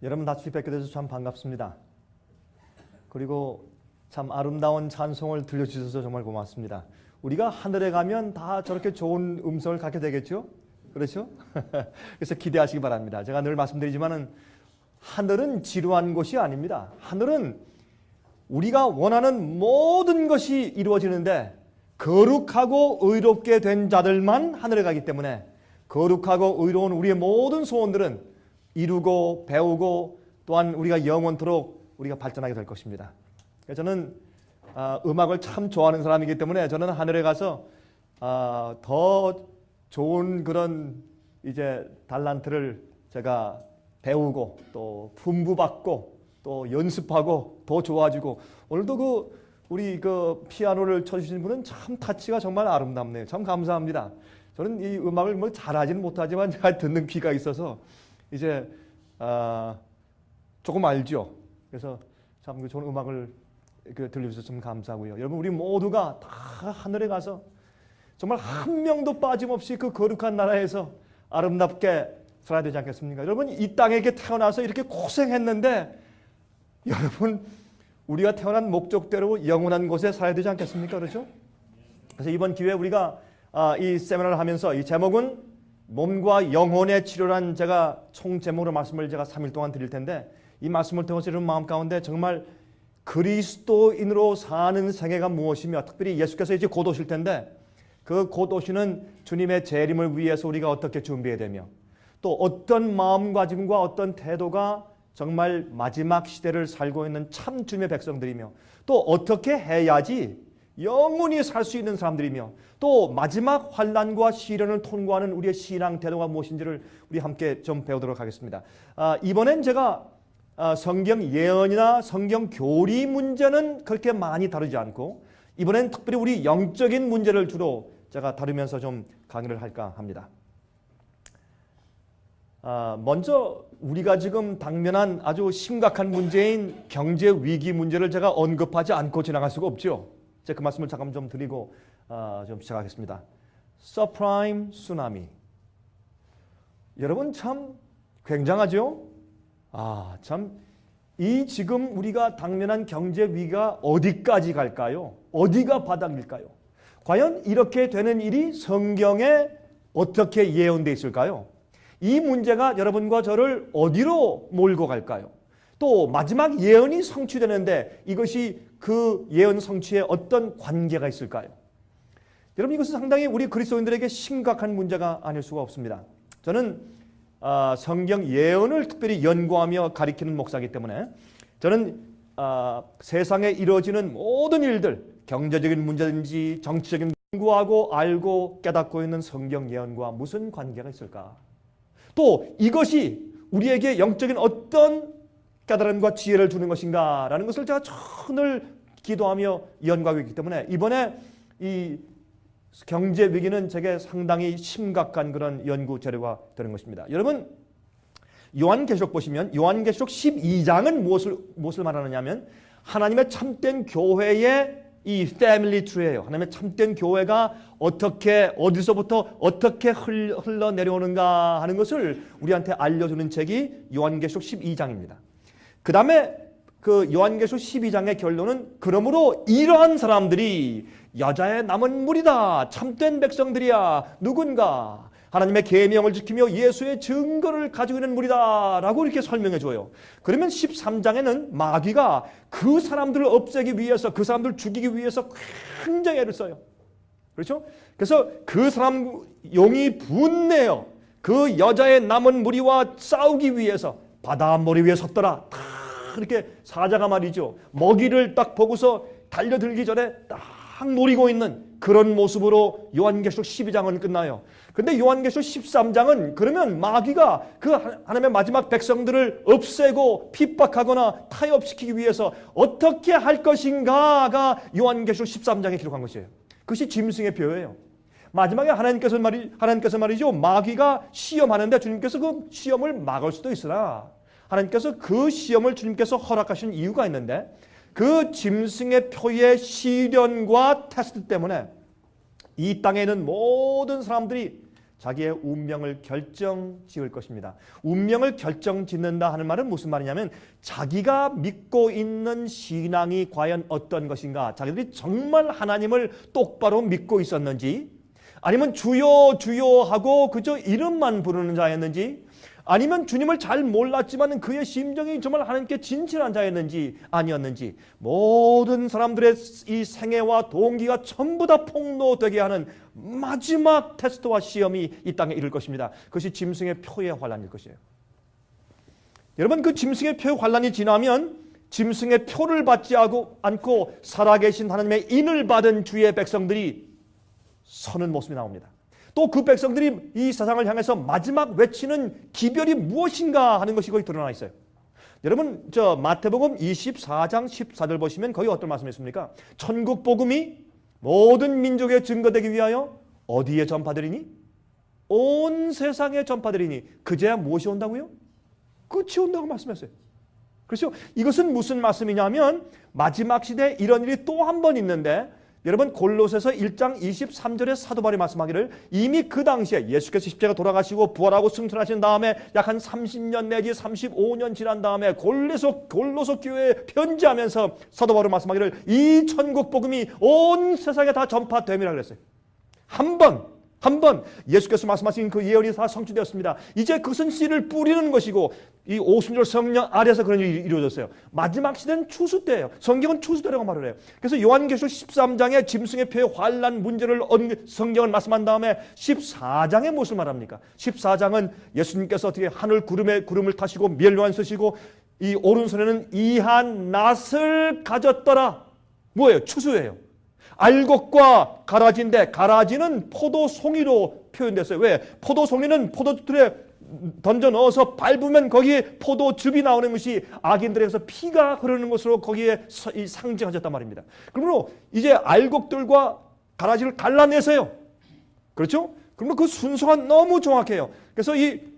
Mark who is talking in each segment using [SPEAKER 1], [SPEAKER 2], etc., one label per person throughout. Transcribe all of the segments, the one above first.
[SPEAKER 1] 여러분 다시 뵙게 돼서 참 반갑습니다. 그리고 참 아름다운 찬송을 들려주셔서 정말 고맙습니다. 우리가 하늘에 가면 다 저렇게 좋은 음성을 갖게 되겠죠? 그렇죠? 그래서 기대하시기 바랍니다. 제가 늘 말씀드리지만은 하늘은 지루한 곳이 아닙니다. 하늘은 우리가 원하는 모든 것이 이루어지는데 거룩하고 의롭게 된 자들만 하늘에 가기 때문에 거룩하고 의로운 우리의 모든 소원들은 이루고 배우고 또한 우리가 영원토록 우리가 발전하게 될 것입니다. 저는 음악을 참 좋아하는 사람이기 때문에 저는 하늘에 가서 더 좋은 그런 이제 달란트를 제가 배우고 또 풍부받고 또 연습하고 더 좋아지고 오늘도 우리 피아노를 쳐주신 분은 참 타치가 정말 아름답네요. 참 감사합니다. 저는 이 음악을 뭐 잘하지는 못하지만 잘 듣는 귀가 있어서 이제 조금 알죠. 그래서 참 좋은 음악을 들려주셔서 참 감사하고요. 여러분 우리 모두가 다 하늘에 가서 정말 한 명도 빠짐없이 그 거룩한 나라에서 아름답게 살아야 되지 않겠습니까? 여러분 이 땅에 이렇게 태어나서 이렇게 고생했는데 여러분 우리가 태어난 목적대로 영원한 곳에 살아야 되지 않겠습니까? 그렇죠? 그래서 이번 기회에 우리가 이 세미나를 하면서 이 제목은 몸과 영혼의 치료란 제가 총 제목으로 말씀을 제가 3일 동안 드릴 텐데 이 말씀을 통해서 여러분 마음 가운데 정말 그리스도인으로 사는 생애가 무엇이며 특별히 예수께서 이제 곧 오실 텐데 그 곧 오시는 주님의 재림을 위해서 우리가 어떻게 준비해야 되며 또 어떤 마음가짐과 어떤 태도가 정말 마지막 시대를 살고 있는 참 주님의 백성들이며 또 어떻게 해야지 영원히 살 수 있는 사람들이며 또 마지막 환난과 시련을 통과하는 우리의 신앙 태도가 무엇인지를 우리 함께 좀 배우도록 하겠습니다. 이번엔 제가 성경 예언이나 성경 교리 문제는 그렇게 많이 다루지 않고 이번엔 특별히 우리 영적인 문제를 주로 제가 다루면서 좀 강의를 할까 합니다. 먼저 우리가 지금 당면한 아주 심각한 문제인 경제 위기 문제를 제가 언급하지 않고 지나갈 수가 없죠. 제가 그 말씀을 잠깐 좀 드리고 좀 시작하겠습니다. 서프라임 쓰나미. 여러분 참 굉장하죠? 참 이 지금 우리가 당면한 경제 위기가 어디까지 갈까요? 어디가 바닥일까요? 과연 이렇게 되는 일이 성경에 어떻게 예언되어 있을까요? 이 문제가 여러분과 저를 어디로 몰고 갈까요? 또 마지막 예언이 성취되는데 이것이 그 예언 성취에 어떤 관계가 있을까요? 여러분 이것은 상당히 우리 그리스도인들에게 심각한 문제가 아닐 수가 없습니다. 저는 성경 예언을 특별히 연구하며 가리키는 목사이기 때문에 저는 세상에 이루어지는 모든 일들 경제적인 문제든지 정치적인 연구하고 알고 깨닫고 있는 성경 예언과 무슨 관계가 있을까? 또 이것이 우리에게 영적인 어떤 깨달음과 지혜를 주는 것인가 라는 것을 제가 전을 기도하며 연구하고 있기 때문에 이번에 이 경제 위기는 제게 상당히 심각한 그런 연구 재료가 되는 것입니다. 여러분 요한계시록 보시면 요한계시록 12장은 무엇을 말하느냐면 하나님의 참된 교회의 이 패밀리 트리예요. 하나님의 참된 교회가 어떻게 어디서부터 어떻게 흘러내려오는가 하는 것을 우리한테 알려주는 책이 요한계시록 12장입니다. 그 다음에 그 요한계시록 12장의 결론은 그러므로 이러한 사람들이 여자의 남은 무리다. 참된 백성들이야. 누군가 하나님의 계명을 지키며 예수의 증거를 가지고 있는 무리다 라고 이렇게 설명해 줘요. 그러면 13장에는 마귀가 그 사람들을 없애기 위해서 그 사람들을 죽이기 위해서 굉장히 애를 써요. 그렇죠? 그래서 그 사람 용이 분내어 그 여자의 남은 무리와 싸우기 위해서 바다 머리 위에 섰더라. 이렇게 사자가 말이죠. 먹이를 딱 보고서 달려들기 전에 딱 노리고 있는 그런 모습으로 요한계시록 12장은 끝나요. 근데 요한계시록 13장은 그러면 마귀가 그 하나님의 마지막 백성들을 없애고 핍박하거나 타협시키기 위해서 어떻게 할 것인가가 요한계시록 13장에 기록한 것이에요. 그것이 짐승의 표예요. 마지막에 하나님께서 말이죠. 마귀가 시험하는데 주님께서 그 시험을 막을 수도 있으나 하나님께서 그 시험을 주님께서 허락하신 이유가 있는데 그 짐승의 표의 시련과 테스트 때문에 이 땅에 있는 모든 사람들이 자기의 운명을 결정지을 것입니다. 운명을 결정짓는다 하는 말은 무슨 말이냐면 자기가 믿고 있는 신앙이 과연 어떤 것인가, 자기들이 정말 하나님을 똑바로 믿고 있었는지, 아니면 주여 주여 하고 그저 이름만 부르는 자였는지, 아니면 주님을 잘 몰랐지만 그의 심정이 정말 하나님께 진실한 자였는지 아니었는지, 모든 사람들의 이 생애와 동기가 전부 다 폭로되게 하는 마지막 테스트와 시험이 이 땅에 이를 것입니다. 그것이 짐승의 표의 환란일 것이에요. 여러분, 그 짐승의 표의 환란이 지나면 짐승의 표를 받지 않고 살아계신 하나님의 인을 받은 주의 백성들이 서는 모습이 나옵니다. 또 그 백성들이 이 세상을 향해서 마지막 외치는 기별이 무엇인가 하는 것이 거기 드러나 있어요. 여러분, 저 마태복음 24장 14절 보시면 거기 어떤 말씀이 있습니까? 천국 복음이 모든 민족에 증거되기 위하여 어디에 전파되리니? 온 세상에 전파되리니 그제야 무엇이 온다고요? 끝이 온다고 말씀했어요. 그렇죠? 이것은 무슨 말씀이냐면 마지막 시대에 이런 일이 또 한 번 있는데, 여러분 골로새서 1장 23절에 사도 바울이 말씀하기를 이미 그 당시에 예수께서 십자가 돌아가시고 부활하고 승천하신 다음에 약 한 30년 내지 35년 지난 다음에 골로새 교회에 편지하면서 사도 바울이 말씀하기를 이 천국 복음이 온 세상에 다 전파됨이라고 그랬어요. 한 번 예수께서 말씀하신 그 예언이 다 성취되었습니다. 이제 그것은 씨를 뿌리는 것이고 이 오순절 성령 아래서 그런 일이 이루어졌어요. 마지막 시대는 추수 때예요. 성경은 추수 때라고 말을 해요. 그래서 요한계시록 13장에 짐승의 표의 환난 문제를 성경을 말씀한 다음에 14장에 무엇을 말합니까? 14장은 예수님께서 어떻게 하늘 구름을 타시고 멸류관 쓰시고 이 오른손에는 이한 낫을 가졌더라. 뭐예요? 추수예요. 알곡과 가라지인데 가라지는 포도송이로 표현됐어요. 왜? 포도송이는 포도틀에 던져 넣어서 밟으면 거기에 포도즙이 나오는 것이 악인들에게서 피가 흐르는 것으로 거기에 상징하셨단 말입니다. 그러므로 이제 알곡들과 가라지를 갈라내세요. 그렇죠? 그러면 그 순서가 너무 정확해요. 그래서 이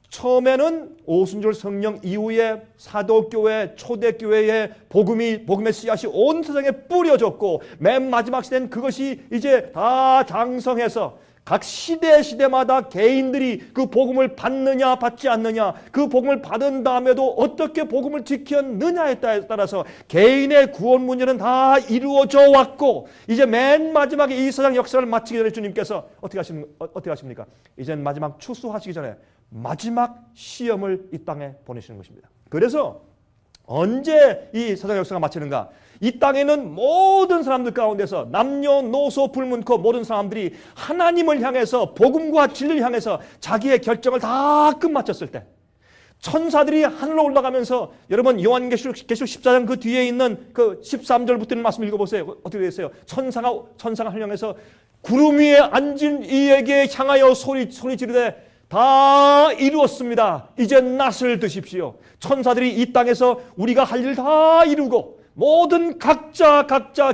[SPEAKER 1] 처음에는 오순절 성령 이후에 사도교회, 초대교회의 복음의 씨앗이 온 세상에 뿌려졌고, 맨 마지막 시대는 그것이 이제 다 장성해서 각 시대마다 개인들이 그 복음을 받느냐 받지 않느냐, 그 복음을 받은 다음에도 어떻게 복음을 지켰느냐에 따라서 개인의 구원 문제는 다 이루어져 왔고, 이제 맨 마지막에 이 세상 역사를 마치기 전에 주님께서 어떻게 하십니까? 이제 마지막 추수하시기 전에 마지막 시험을 이 땅에 보내시는 것입니다. 그래서 언제 이 세상 역사가 마치는가? 이 땅에 있는 모든 사람들 가운데서 남녀노소 불문코 모든 사람들이 하나님을 향해서 복음과 진리를 향해서 자기의 결정을 다 끝마쳤을 때, 천사들이 하늘로 올라가면서, 여러분 요한계시록 14장 그 뒤에 있는 그 13절부터 말씀 읽어보세요. 어떻게 되어 있어요? 천사가 하늘 향해서 구름 위에 앉은 이에게 향하여 소리 지르되 다 이루었습니다. 이제 낫을 드십시오. 천사들이 이 땅에서 우리가 할 일 다 이루고, 모든 각자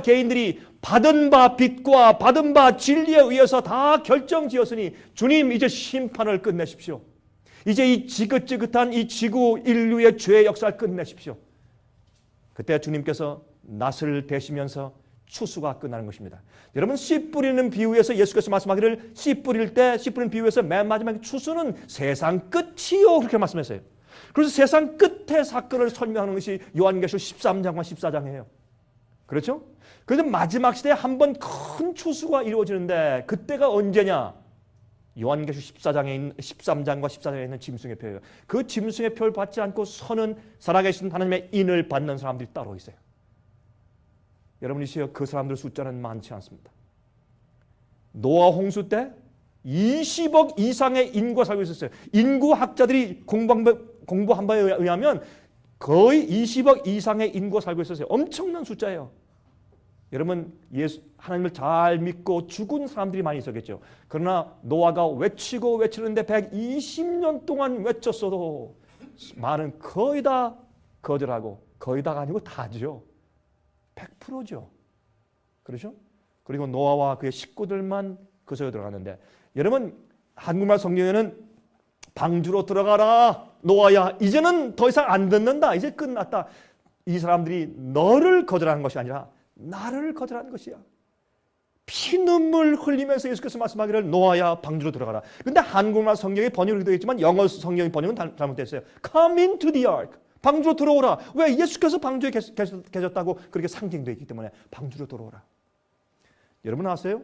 [SPEAKER 1] 개인들이 받은 바 빛과 받은 바 진리에 의해서 다 결정지었으니 주님 이제 심판을 끝내십시오. 이제 이 지긋지긋한 이 지구 인류의 죄의 역사를 끝내십시오. 그때 주님께서 낫을 대시면서 추수가 끝나는 것입니다. 여러분, 씨 뿌리는 비유에서 예수께서 말씀하기를 씨 뿌리는 비유에서 맨 마지막에 추수는 세상 끝이요, 그렇게 말씀했어요. 그래서 세상 끝의 사건을 설명하는 것이 요한계시록 13장과 14장이에요. 그렇죠? 그래서 마지막 시대에 한 번 큰 추수가 이루어지는데 그때가 언제냐? 요한계시록 13장과 14장에 있는 짐승의 표예요. 그 짐승의 표를 받지 않고 서는 살아계신 하나님의 인을 받는 사람들이 따로 있어요. 여러분이시여, 그 사람들 숫자는 많지 않습니다. 노아 홍수 때 20억 이상의 인구가 살고 있었어요. 인구학자들이 공부한 바에 의하면 거의 20억 이상의 인구가 살고 있었어요. 엄청난 숫자예요. 여러분, 하나님을 잘 믿고 죽은 사람들이 많이 있었겠죠. 그러나 노아가 외치는데 120년 동안 외쳤어도 많은 거의 다 거절하고, 거의 다가 아니고 다죠. 100%죠. 그렇죠? 그리고 노아와 그의 식구들만 그 속에 들어갔는데, 여러분 한국말 성경에는 방주로 들어가라 노아야, 이제는 더 이상 안 듣는다, 이제 끝났다. 이 사람들이 너를 거절하는 것이 아니라 나를 거절하는 것이야. 피눈물 흘리면서 예수께서 말씀하기를 노아야 방주로 들어가라. 그런데 한국말 성경이 번역이 되어 있지만 영어 성경의 번역은 잘못됐어요. Come into the ark. 방주로 들어오라. 왜? 예수께서 방주에 계셨다고 그렇게 상징되어 있기 때문에 방주로 들어오라. 여러분 아세요?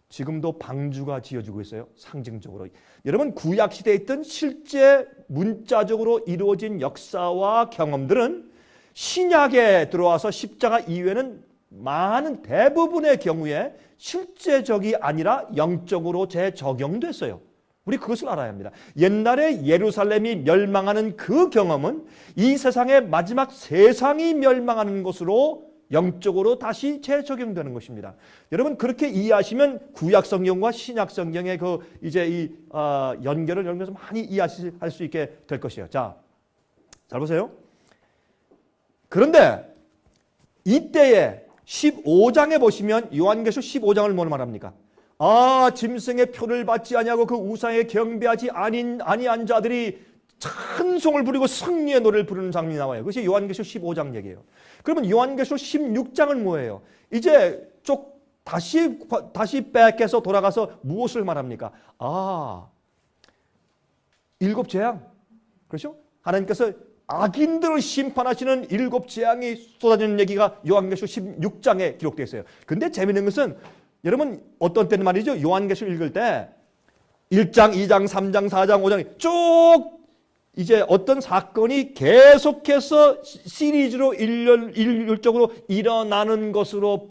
[SPEAKER 1] 지금도 방주가 지어지고 있어요. 상징적으로. 여러분 구약시대에 있던 실제 문자적으로 이루어진 역사와 경험들은 신약에 들어와서 십자가 이후에는 많은 대부분의 경우에 실제적이 아니라 영적으로 재적용됐어요. 우리 그것을 알아야 합니다. 옛날에 예루살렘이 멸망하는 그 경험은 이 세상의 마지막 세상이 멸망하는 것으로 영적으로 다시 재적용되는 것입니다. 여러분 그렇게 이해하시면 구약 성경과 신약 성경의 그 이제 이 연결을 열면서 많이 이해할 수 있게 될 것이에요. 자, 잘 보세요. 그런데 이때에 15장에 보시면 요한계시록 15장을 뭐로 말합니까? 짐승의 표를 받지 아니하고 그 우상에 경배하지 아니한 자들이 찬송을 부리고 승리의 노래를 부르는 장면이 나와요. 그것이 요한계시록 15장 얘기예요. 그러면 요한계시록 16장은 뭐예요? 이제 다시 백해서 돌아가서 무엇을 말합니까? 일곱 재앙. 그렇죠? 하나님께서 악인들을 심판하시는 일곱 재앙이 쏟아지는 얘기가 요한계시록 16장에 기록되어 있어요. 근데 재미있는 것은 여러분 어떤 때는 말이죠. 요한계시록 읽을 때 1장, 2장, 3장, 4장, 5장 쭉 이제 어떤 사건이 계속해서 시리즈로 일률적으로 일어나는 것으로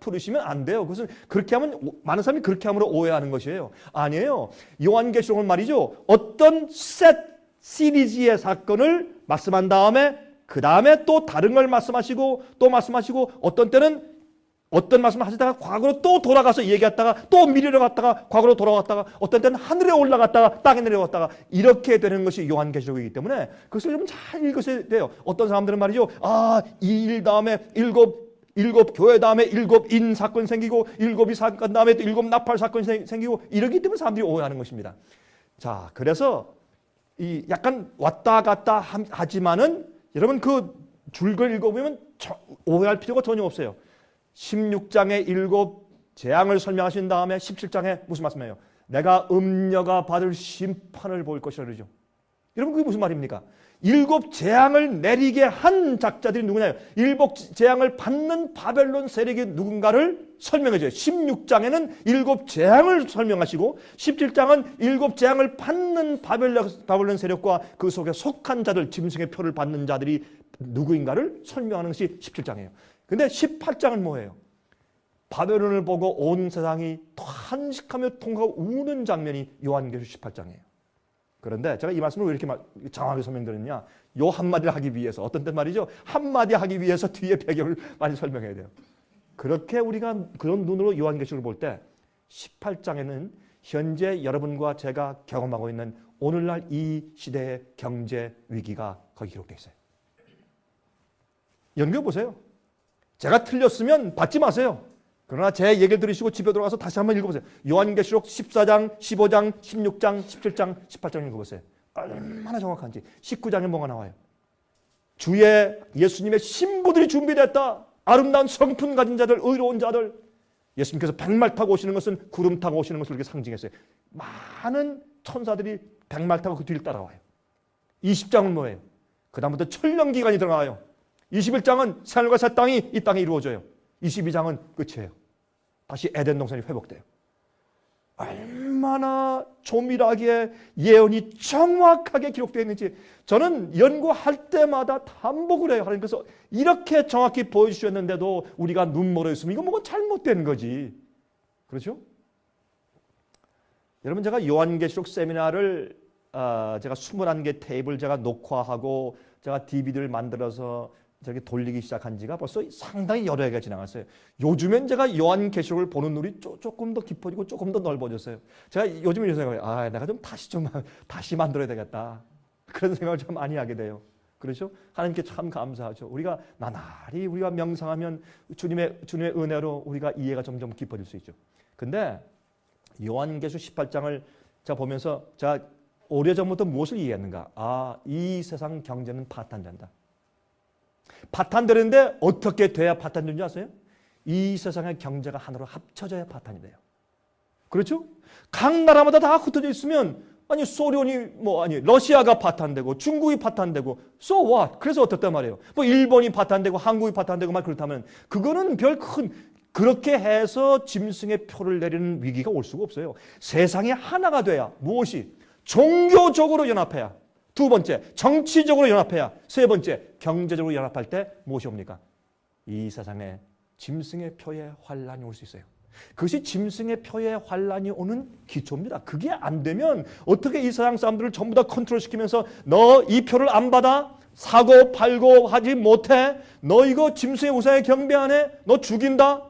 [SPEAKER 1] 풀으시면 안 돼요. 그것은 그렇게 하면 많은 사람이 그렇게 함으로 오해하는 것이에요. 아니에요. 요한계시록은 말이죠. 어떤 시리즈의 사건을 말씀한 다음에 그 다음에 또 다른 걸 말씀하시고 또 말씀하시고 어떤 때는 어떤 말씀을 하시다가 과거로 또 돌아가서 얘기했다가 또 미래로 갔다가 과거로 돌아갔다가 어떤 때는 하늘에 올라갔다가 땅에 내려왔다가 이렇게 되는 것이 요한계시록이기 때문에 그것을 좀 잘 읽으셔야 돼요. 어떤 사람들은 말이죠. 이 일 다음에 일곱 교회 다음에 일곱 인 사건 생기고 일곱이 사건 다음에 또 일곱 나팔 사건 생기고 이러기 때문에 사람들이 오해하는 것입니다. 자, 그래서 이 약간 왔다 갔다 하지만은 여러분 그 줄걸 읽어보면 오해할 필요가 전혀 없어요. 16장에 일곱 재앙을 설명하신 다음에 17장에 무슨 말씀이에요? 내가 음녀가 받을 심판을 볼 것이라 그러죠. 여러분 그게 무슨 말입니까? 일곱 재앙을 내리게 한 작자들이 누구냐요? 일곱 재앙을 받는 바벨론 세력이 누군가를 설명해줘요. 16장에는 일곱 재앙을 설명하시고 17장은 일곱 재앙을 받는 바벨론 세력과 그 속에 속한 자들, 짐승의 표를 받는 자들이 누구인가를 설명하는 것이 17장이에요. 근데 18장은 뭐예요? 바벨론을 보고 온 세상이 탄식하며 통하고 우는 장면이 요한계시록 18장이에요. 그런데 제가 이 말씀을 왜 이렇게 장황하게 설명드렸냐? 요 한마디를 하기 위해서 어떤 때 말이죠. 한마디 하기 위해서 뒤에 배경을 많이 설명해야 돼요. 그렇게 우리가 그런 눈으로 요한계시록을 볼 때 18장에는 현재 여러분과 제가 경험하고 있는 오늘날 이 시대의 경제 위기가 거기 기록되어 있어요. 연결해 보세요. 제가 틀렸으면 받지 마세요. 그러나 제 얘기를 들으시고 집에 들어가서 다시 한번 읽어보세요. 요한계시록 14장, 15장, 16장, 17장, 18장 읽어보세요. 얼마나 정확한지. 19장에 뭐가 나와요? 주의 예수님의 신부들이 준비됐다. 아름다운 성품 가진 자들, 의로운 자들. 예수님께서 백말 타고 오시는 것은 구름 타고 오시는 것을 이렇게 상징했어요. 많은 천사들이 백말 타고 그 뒤를 따라와요. 20장은 뭐예요? 그 다음부터 천년기간이 들어가요. 21장은 새하늘과 새 땅이 이 땅에 이루어져요. 22장은 끝이에요. 다시 에덴 동산이 회복돼요. 얼마나 조밀하게 예언이 정확하게 기록되어 있는지 저는 연구할 때마다 반복을 해요. 하나님께서 이렇게 정확히 보여주셨는데도 우리가 눈멀어 있으면 이거 뭐가 잘못된 거지. 그렇죠? 여러분 제가 요한계시록 세미나를 제가 21개 테이블 제가 녹화하고 제가 DVD를 만들어서 저렇게 돌리기 시작한 지가 벌써 상당히 여러 해가 지나갔어요. 요즘엔 제가 요한계시록을 보는 눈이 조금 더 깊어지고 조금 더 넓어졌어요. 제가 요즘에 이런 생각을 내가 다시 만들어야 되겠다. 그런 생각을 좀 많이 하게 돼요. 그렇죠? 하나님께 참 감사하죠. 우리가 나날이 우리가 명상하면 주님의 은혜로 우리가 이해가 점점 깊어질 수 있죠. 근데 요한계시록 18장을 제가 보면서 제가 오래전부터 무엇을 이해했는가? 이 세상 경제는 파탄된다. 파탄되는데 어떻게 돼야 파탄되는지 아세요? 이 세상의 경제가 하나로 합쳐져야 파탄이 돼요. 그렇죠? 각 나라마다 다 흩어져 있으면 아니 소련이 러시아가 파탄되고 중국이 파탄되고 so what? 그래서 어떻단 말이에요? 뭐 일본이 파탄되고 한국이 파탄되고 막 그렇다면 그거는 별 큰 그렇게 해서 짐승의 표를 내리는 위기가 올 수가 없어요. 세상이 하나가 돼야 무엇이? 종교적으로 연합해야. 두 번째, 정치적으로 연합해야. 세 번째, 경제적으로 연합할 때 무엇이 옵니까? 이 세상에 짐승의 표에 환란이 올 수 있어요. 그것이 짐승의 표에 환란이 오는 기초입니다. 그게 안 되면 어떻게 이 세상 사람들을 전부 다 컨트롤시키면서 너 이 표를 안 받아? 사고 팔고 하지 못해? 너 이거 짐승의 우상에 경배 안 해? 너 죽인다?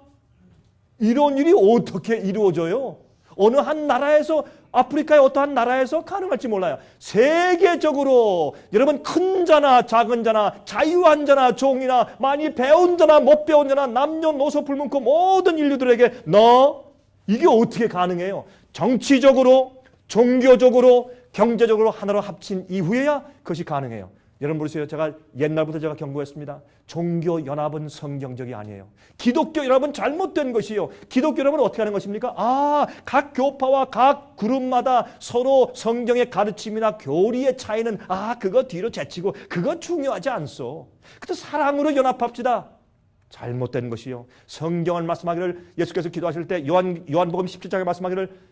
[SPEAKER 1] 이런 일이 어떻게 이루어져요? 어느 한 나라에서 아프리카의 어떠한 나라에서 가능할지 몰라요. 세계적으로 여러분 큰 자나 작은 자나 자유한 자나 종이나 많이 배운 자나 못 배운 자나 남녀노소 불문코 모든 인류들에게 너 이게 어떻게 가능해요? 정치적으로 종교적으로 경제적으로 하나로 합친 이후에야 그것이 가능해요. 여러분 보세요. 제가 옛날부터 제가 경고했습니다. 종교 연합은 성경적이 아니에요. 기독교 연합은 잘못된 것이요. 기독교 연합은 어떻게 하는 것입니까? 각 교파와 각 그룹마다 서로 성경의 가르침이나 교리의 차이는 그거 뒤로 제치고 그거 중요하지 않소. 그래서 사랑으로 연합합시다. 잘못된 것이요. 성경을 말씀하기를 예수께서 기도하실 때 요한복음 17장에 말씀하기를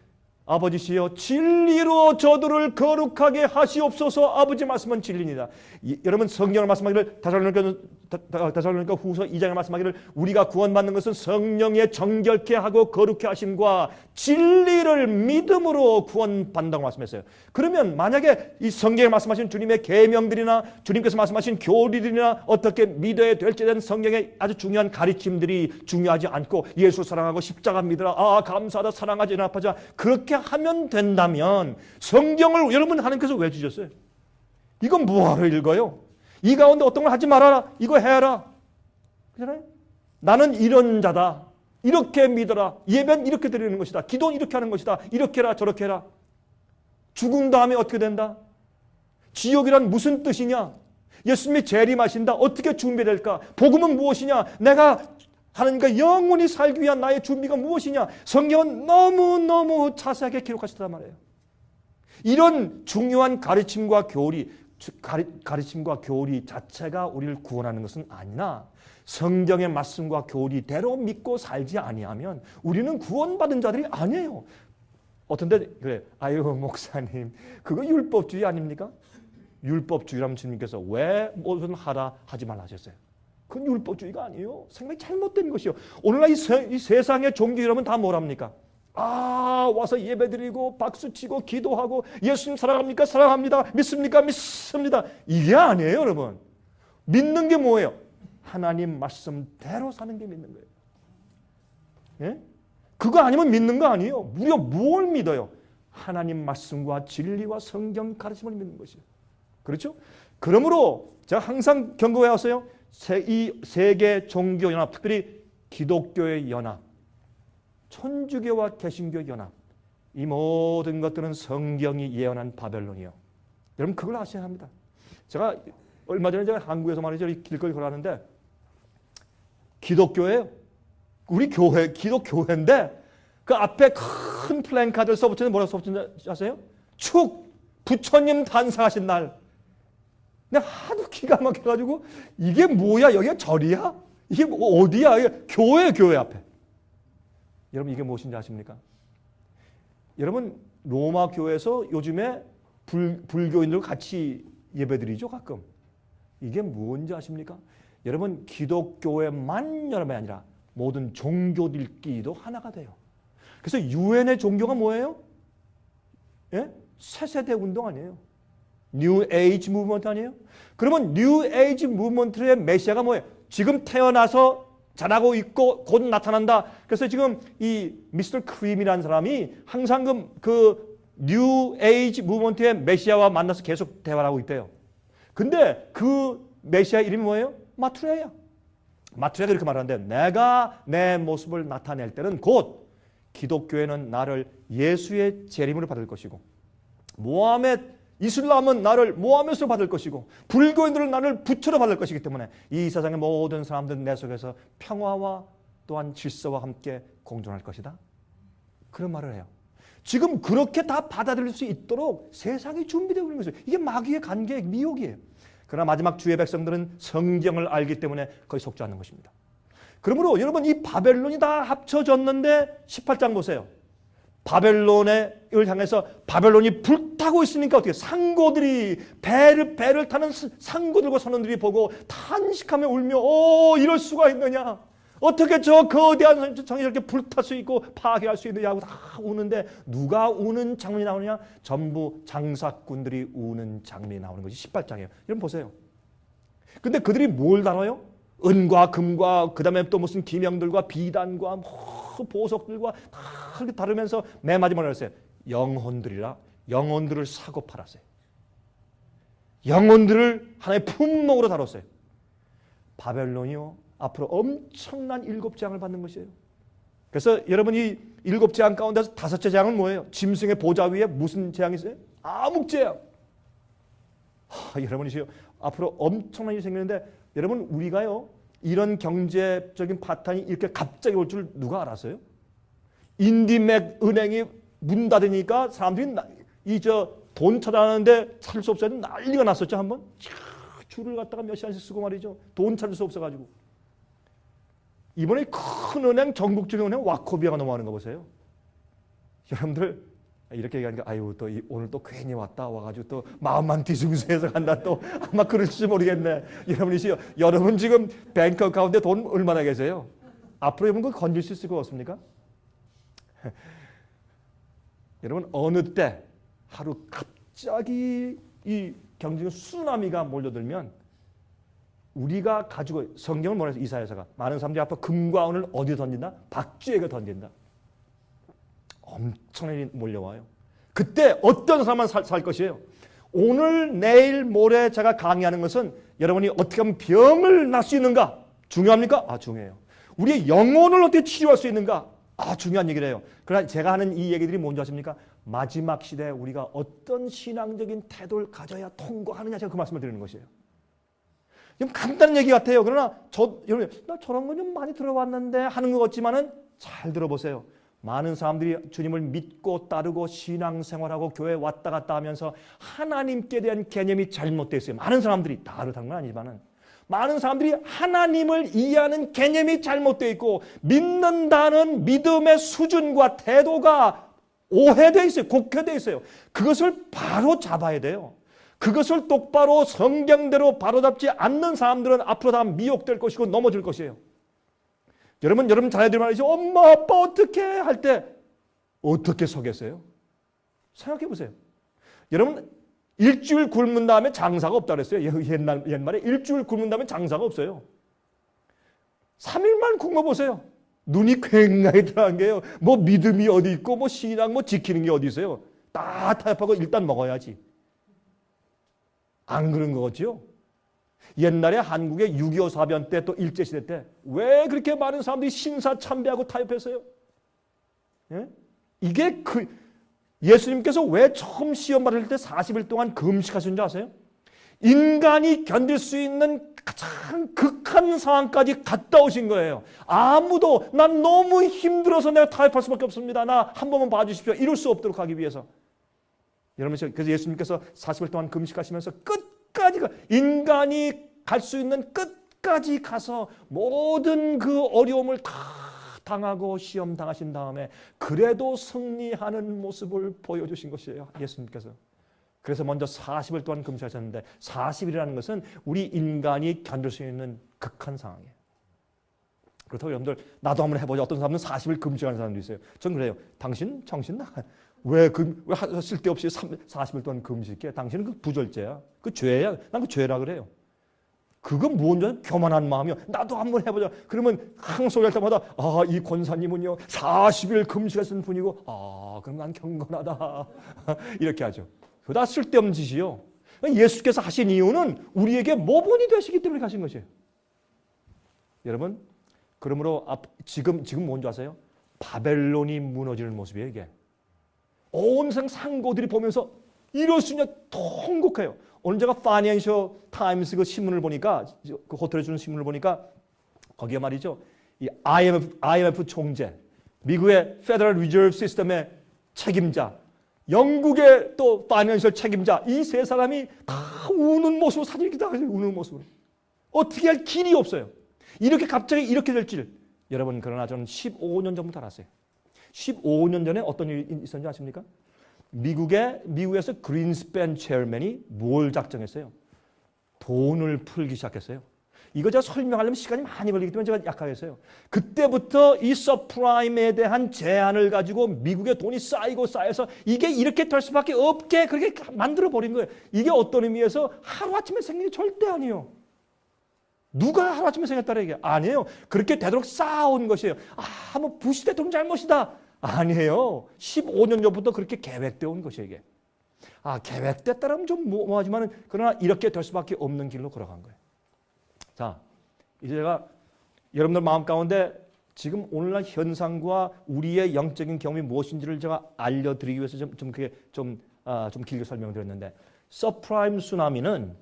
[SPEAKER 1] 아버지시여 진리로 저들을 거룩하게 하시옵소서. 아버지 말씀은 진리입니다. 여러분 성경을 말씀하기를 데살로니가 후서 2장에 말씀하기를 우리가 구원받는 것은 성령의 정결케 하고 거룩케 하심과 진리를 믿음으로 구원받는다고 말씀했어요. 그러면 만약에 이 성경에 말씀하신 주님의 계명들이나 주님께서 말씀하신 교리들이나 어떻게 믿어야 될지에 대한 성경의 아주 중요한 가르침들이 중요하지 않고 예수 사랑하고 십자가 믿으라, 감사하다, 사랑하자, 연합하자 그렇게 하면 된다면 성경을 여러분 하나님께서 왜 주셨어요? 이건 뭐하러 읽어요? 이 가운데 어떤 걸 하지 말아라, 이거 해라. 그렇잖아요? 나는 이런 자다. 이렇게 믿어라. 예배는 이렇게 드리는 것이다. 기도는 이렇게 하는 것이다. 이렇게 해라, 저렇게 해라. 죽은 다음에 어떻게 된다? 지옥이란 무슨 뜻이냐? 예수님이 재림하신다. 어떻게 준비될까? 복음은 무엇이냐? 내가 하나님과 영원히 살기 위한 나의 준비가 무엇이냐? 성경은 너무너무 자세하게 기록하셨단 말이에요. 이런 중요한 가르침과 교리 자체가 우리를 구원하는 것은 아니나 성경의 말씀과 교리대로 믿고 살지 아니하면 우리는 구원받은 자들이 아니에요. 어떤데 그래, 목사님 그거 율법주의 아닙니까? 율법주의라면 주님께서 왜 뭐든 하라 하지 말라 하셨어요? 그건 율법주의가 아니에요. 생각이 잘못된 것이요. 오늘날 이 세상의 종교 여러분 다 뭐랍니까? 와서 예배드리고 박수치고 기도하고 예수님 사랑합니까? 사랑합니다. 믿습니까? 믿습니다. 이게 아니에요, 여러분. 믿는 게 뭐예요? 하나님 말씀대로 사는 게 믿는 거예요. 예? 그거 아니면 믿는 거 아니에요. 무려 뭘 믿어요? 하나님 말씀과 진리와 성경 가르침을 믿는 것이에요. 그렇죠? 그러므로 제가 항상 경고해 왔어요. 이 세계 종교 연합, 특별히 기독교의 연합, 천주교와 개신교의 연합, 이 모든 것들은 성경이 예언한 바벨론이요. 여러분 그걸 아셔야 합니다. 제가 얼마 전에 제가 한국에서 말이죠, 길거리 걸어가는데 기독교예요. 우리 교회, 기독교회인데 그 앞에 큰 플랜카드를 써붙이는데 뭐라고 써붙이는지 아세요? 축 부처님 탄생하신 날. 내가 하도 기가 막혀가지고 이게 뭐야? 여기가 절이야? 이게 어디야? 이게 교회 앞에. 여러분 이게 무엇인지 아십니까? 여러분 로마 교회에서 요즘에 불교인들과 같이 예배드리죠 가끔. 이게 뭔지 아십니까? 여러분 기독교회만 여러분이 아니라 모든 종교들끼리도 하나가 돼요. 그래서 유엔의 종교가 뭐예요? 예? 새세대 운동 아니에요. 뉴 에이지 무브먼트 아니에요? 그러면 뉴 에이지 무브먼트의 메시아가 뭐예요? 지금 태어나서 자라고 있고 곧 나타난다. 그래서 지금 이 미스터 크림이라는 사람이 항상 그 뉴 에이지 무브먼트의 메시아와 만나서 계속 대화를 하고 있대요. 근데 그 메시아 이름이 뭐예요? 마투레야. 마투레가 이렇게 말하는데 내가 내 모습을 나타낼 때는 곧 기독교회는 나를 예수의 재림으로 받을 것이고 모하메드 이슬람은 나를 모하메스로 받을 것이고 불교인들은 나를 부처로 받을 것이기 때문에 이 세상의 모든 사람들은 내 속에서 평화와 또한 질서와 함께 공존할 것이다. 그런 말을 해요. 지금 그렇게 다 받아들일 수 있도록 세상이 준비되고 있는 것이에요. 이게 마귀의 관계, 미혹이에요. 그러나 마지막 주의 백성들은 성경을 알기 때문에 거의 속지 않는 것입니다. 그러므로 여러분 이 바벨론이 다 합쳐졌는데 18장 보세요. 바벨론을 향해서 바벨론이 불타고 있으니까 어떻게 상고들이 배를 타는 상고들과 선원들이 보고 탄식하며 울며 이럴 수가 있느냐. 어떻게 저 거대한 성이 저렇게 불탈 수 있고 파괴할 수 있느냐고 다 우는데 누가 우는 장면이 나오느냐? 전부 장사꾼들이 우는 장면이 나오는 것이 18장이에요. 여러분 보세요. 근데 그들이 뭘 다뤄요? 은과 금과 그 다음에 또 무슨 기명들과 비단과 보석들과 다 그렇게 다루면서 맨 마지막에 했어요. 영혼들이라 영혼들을 사고 팔았어요. 영혼들을 하나의 품목으로 다뤘어요. 바벨론이요 앞으로 엄청난 7재앙을 받는 것이에요. 그래서 여러분이 7재앙 가운데서 5째 재앙은 뭐예요? 짐승의 보좌 위에 무슨 재앙이 있어요? 암흑재앙. 여러분이시요 앞으로 엄청난 일이 생기는데 여러분 우리가요 이런 경제적인 파탄이 이렇게 갑자기 올 줄 누가 알았어요? 인디맥 은행이 문 닫으니까 사람들이 돈 찾아가는데 찾을 수 없어서 난리가 났었죠 한번. 줄을 갖다가 몇 시간씩 쓰고 말이죠. 돈 찾을 수 없어가지고. 이번에 큰 은행 전국적인 은행 와코비아가 넘어가는 거 보세요. 여러분들 이렇게 얘기하니까 아유 또 오늘 또 괜히 와가지고 또 마음만 뒤숭숭해서 간다 또 아마 그럴지 모르겠네. 여러분 지금 뱅크 어카운트에 돈 얼마나 계세요? 앞으로 여러분 그거 건질 수 있을 것 같습니까? 여러분 어느 때 하루 갑자기 이 경제적 쓰나미가 몰려들면 우리가 가지고 성경을 뭐라 해서 이사야서가 많은 사람들이 앞으로 금과 은을 어디에 던진다? 박쥐에게 던진다. 엄청나게 몰려와요. 그때 어떤 사람만 살 것이에요. 오늘 내일 모레 제가 강의하는 것은 여러분이 어떻게 하면 병을 날 수 있는가? 중요합니까? 중요해요. 우리의 영혼을 어떻게 치유할 수 있는가? 중요한 얘기를 해요. 그러나 제가 하는 이 얘기들이 뭔지 아십니까? 마지막 시대에 우리가 어떤 신앙적인 태도를 가져야 통과하느냐 제가 그 말씀을 드리는 것이에요. 좀 간단한 얘기 같아요. 그러나 여러분 나 저런 거 좀 많이 들어봤는데 하는 것 같지만은 잘 들어보세요. 많은 사람들이 주님을 믿고 따르고 신앙생활하고 교회 왔다 갔다 하면서 하나님께 대한 개념이 잘못되어 있어요. 많은 사람들이 다 그렇다는 건 아니지만은 많은 사람들이 하나님을 이해하는 개념이 잘못되어 있고 믿는다는 믿음의 수준과 태도가 오해되어 있어요. 곡해되어 있어요. 그것을 바로 잡아야 돼요. 그것을 똑바로 성경대로 바로잡지 않는 사람들은 앞으로 다 미혹될 것이고 넘어질 것이에요. 여러분 자녀들 말이죠. 엄마 아빠 어떻게 할 때 어떻게 서겠어요? 생각해 보세요. 여러분 일주일 굶은 다음에 장사가 없다 그랬어요. 옛말에 일주일 굶은 다음에 장사가 없어요. 3일만 굶어보세요. 눈이 굉장히 들어간 게요. 뭐 믿음이 어디 있고 뭐 신앙 뭐 지키는 게 어디 있어요. 다 타협하고 일단 먹어야지. 안 그런 거겠죠? 옛날에 한국의 6.25 사변 때 또 일제시대 때 왜 그렇게 많은 사람들이 신사참배하고 타협했어요? 예? 이게 예수님께서 왜 처음 시험 받을 때 40일 동안 금식하신 줄 아세요? 인간이 견딜 수 있는 가장 극한 상황까지 갔다 오신 거예요. 아무도 난 너무 힘들어서 내가 타협할 수밖에 없습니다. 나 한 번만 봐주십시오. 이럴 수 없도록 하기 위해서. 여러분 그래서 예수님께서 40일 동안 금식하시면서 끝까지 인간이 갈 수 있는 끝까지 가서 모든 그 어려움을 다 당하고 시험 당하신 다음에 그래도 승리하는 모습을 보여주신 것이에요. 예수님께서. 그래서 먼저 40일 동안 금식하셨는데 40일이라는 것은 우리 인간이 견딜 수 있는 극한 상황이에요. 그렇다고 여러분들 나도 한번 해보자. 어떤 사람은 40일 금식하는 사람도 있어요. 전 그래요. 당신 정신 나가. 왜 쓸데없이 40일 동안 금식해? 당신은 그 부절제야. 그 죄야. 난 그 죄라 그래요. 그건 뭔지 교만한 마음이요. 나도 한번 해보자. 그러면 항상 소리할 때마다 이 권사님은요 40일 금식하신 분이고 그럼 난 경건하다. 이렇게 하죠. 그거 다 쓸데없는 짓이요. 예수께서 하신 이유는 우리에게 모본이 되시기 때문에 하신 것이에요. 여러분 그러므로 지금 뭔지 아세요? 바벨론이 무너지는 모습이에요. 이게. 온 세상 상고들이 보면서 이럴 수 있냐 통곡해요. 오늘 제가 파이낸셜 타임스 그 신문을 보니까 그 호텔에 주는 신문을 보니까 거기에 말이죠. 이 IMF 총재, 미국의 페더럴 리저브 시스템의 책임자, 영국의 또 파이낸셜 책임자, 이 세 사람이 다 우는 모습으로 사진이 다 우는 모습으로. 어떻게 할 길이 없어요. 이렇게 갑자기 이렇게 될 줄. 여러분, 그러나 저는 15년 전부터 알았어요. 15년 전에 어떤 일이 있었는지 아십니까? 미국에서 그린스팬 체어맨이 뭘 작정했어요? 돈을 풀기 시작했어요. 이거 제가 설명하려면 시간이 많이 걸리기 때문에 제가 약하겠어요. 그때부터 이 서프라임에 대한 제한을 가지고 미국의 돈이 쌓여서 이게 이렇게 될 수밖에 없게 그렇게 만들어 버린 거예요. 이게 어떤 의미에서 하루아침에 생긴 게 절대 아니에요. 누가 하루아침에 생겼다는 얘기야? 아니에요. 그렇게 되도록 쌓아온 것이에요. 뭐 부시 대통령 잘못이다. 아니에요. 15년 전부터 그렇게 계획되어 온 것이에요, 이게. 계획됐다라면 좀 뭐하지만은 그러나 이렇게 될 수밖에 없는 길로 걸어간 거예요. 자, 이제 제가 여러분들 마음 가운데 지금 오늘날 현상과 우리의 영적인 경험이 무엇인지를 제가 알려드리기 위해서 좀 길게 설명드렸는데, 서프라임 쓰나미는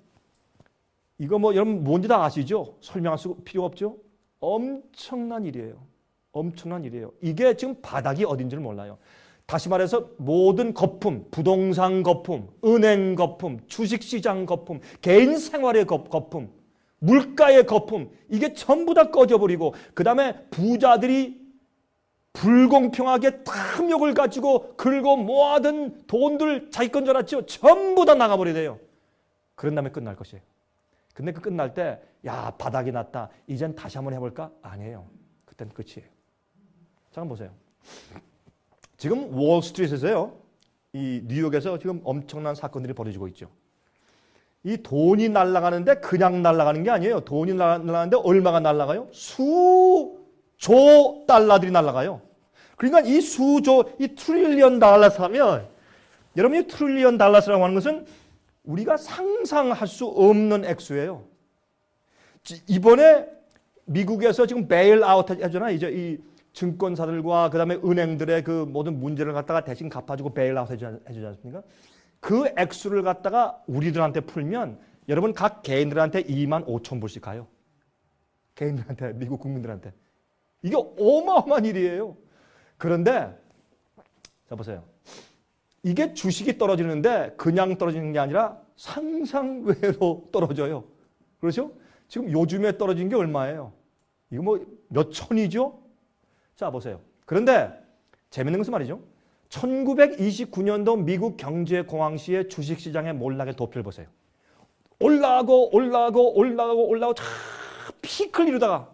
[SPEAKER 1] 이거 뭐 여러분 뭔지 다 아시죠? 설명할 필요 없죠? 엄청난 일이에요. 엄청난 일이에요. 이게 지금 바닥이 어딘지를 몰라요. 다시 말해서 모든 거품, 부동산 거품, 은행 거품, 주식시장 거품, 개인 생활의 거품, 물가의 거품, 이게 전부 다 꺼져버리고 그 다음에 부자들이 불공평하게 탐욕을 가지고 긁어 모아둔 돈들 자기 건 줄 알았죠? 전부 다 나가버리대요. 그런 다음에 끝날 것이에요. 근데 그 끝날 때 바닥이 났다. 이젠 다시 한번 해볼까? 아니에요. 그땐 끝이에요. 잠깐 보세요. 지금 월스트리트에서요. 이 뉴욕에서 지금 엄청난 사건들이 벌어지고 있죠. 이 돈이 날아가는데 그냥 날아가는 게 아니에요. 돈이 날아가는데 얼마가 날아가요? 수조 달러들이 날아가요. 그러니까 이 수조, 이 트릴리언 달러스 하면 여러분이 트릴리언 달러스라고 하는 것은 우리가 상상할 수 없는 액수예요. 이번에 미국에서 지금 베일아웃 하잖아요. 이제 이 증권사들과 그다음에 은행들의 그 모든 문제를 갖다가 대신 갚아주고 베일아웃 해주지 않습니까? 그 액수를 갖다가 우리들한테 풀면 여러분 각 개인들한테 25,000불씩 가요. 개인들한테, 미국 국민들한테. 이게 어마어마한 일이에요. 그런데 자 보세요. 이게 주식이 떨어지는데 그냥 떨어지는 게 아니라 상상외로 떨어져요. 그렇죠? 지금 요즘에 떨어진 게 얼마예요? 이거 뭐 몇 천이죠? 자 보세요. 그런데 재밌는 것은 말이죠. 1929년도 미국 경제공황 시의 주식시장의 몰락의 도표를 보세요. 올라가고 피크를 이루다가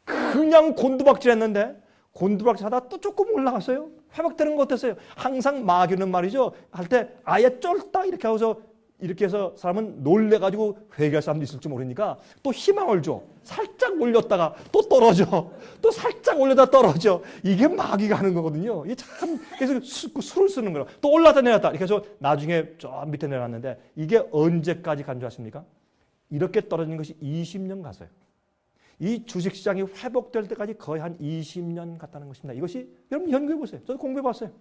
[SPEAKER 1] 그냥 곤두박질했는데 곤두박질하다 또 조금 올라갔어요. 회복되는 거 어땠어요? 항상 마귀는 말이죠. 할 때 아예 쫄딱 이렇게 해서 사람은 놀래가지고 회개할 사람도 있을지 모르니까 또 희망을 줘. 살짝 올렸다가 또 떨어져. 또 살짝 올렸다가 떨어져. 이게 마귀가 하는 거거든요. 이게 참 계속 수를 쓰는 거예요. 또 올랐다 내렸다. 이렇게 해서 나중에 저 밑에 내려왔는데 이게 언제까지 간 줄 아십니까? 이렇게 떨어진 것이 20년 갔어요. 이 주식시장이 회복될 때까지 거의 한 20년 갔다는 것입니다. 이것이 여러분 연구해 보세요. 저도 공부해 봤어요.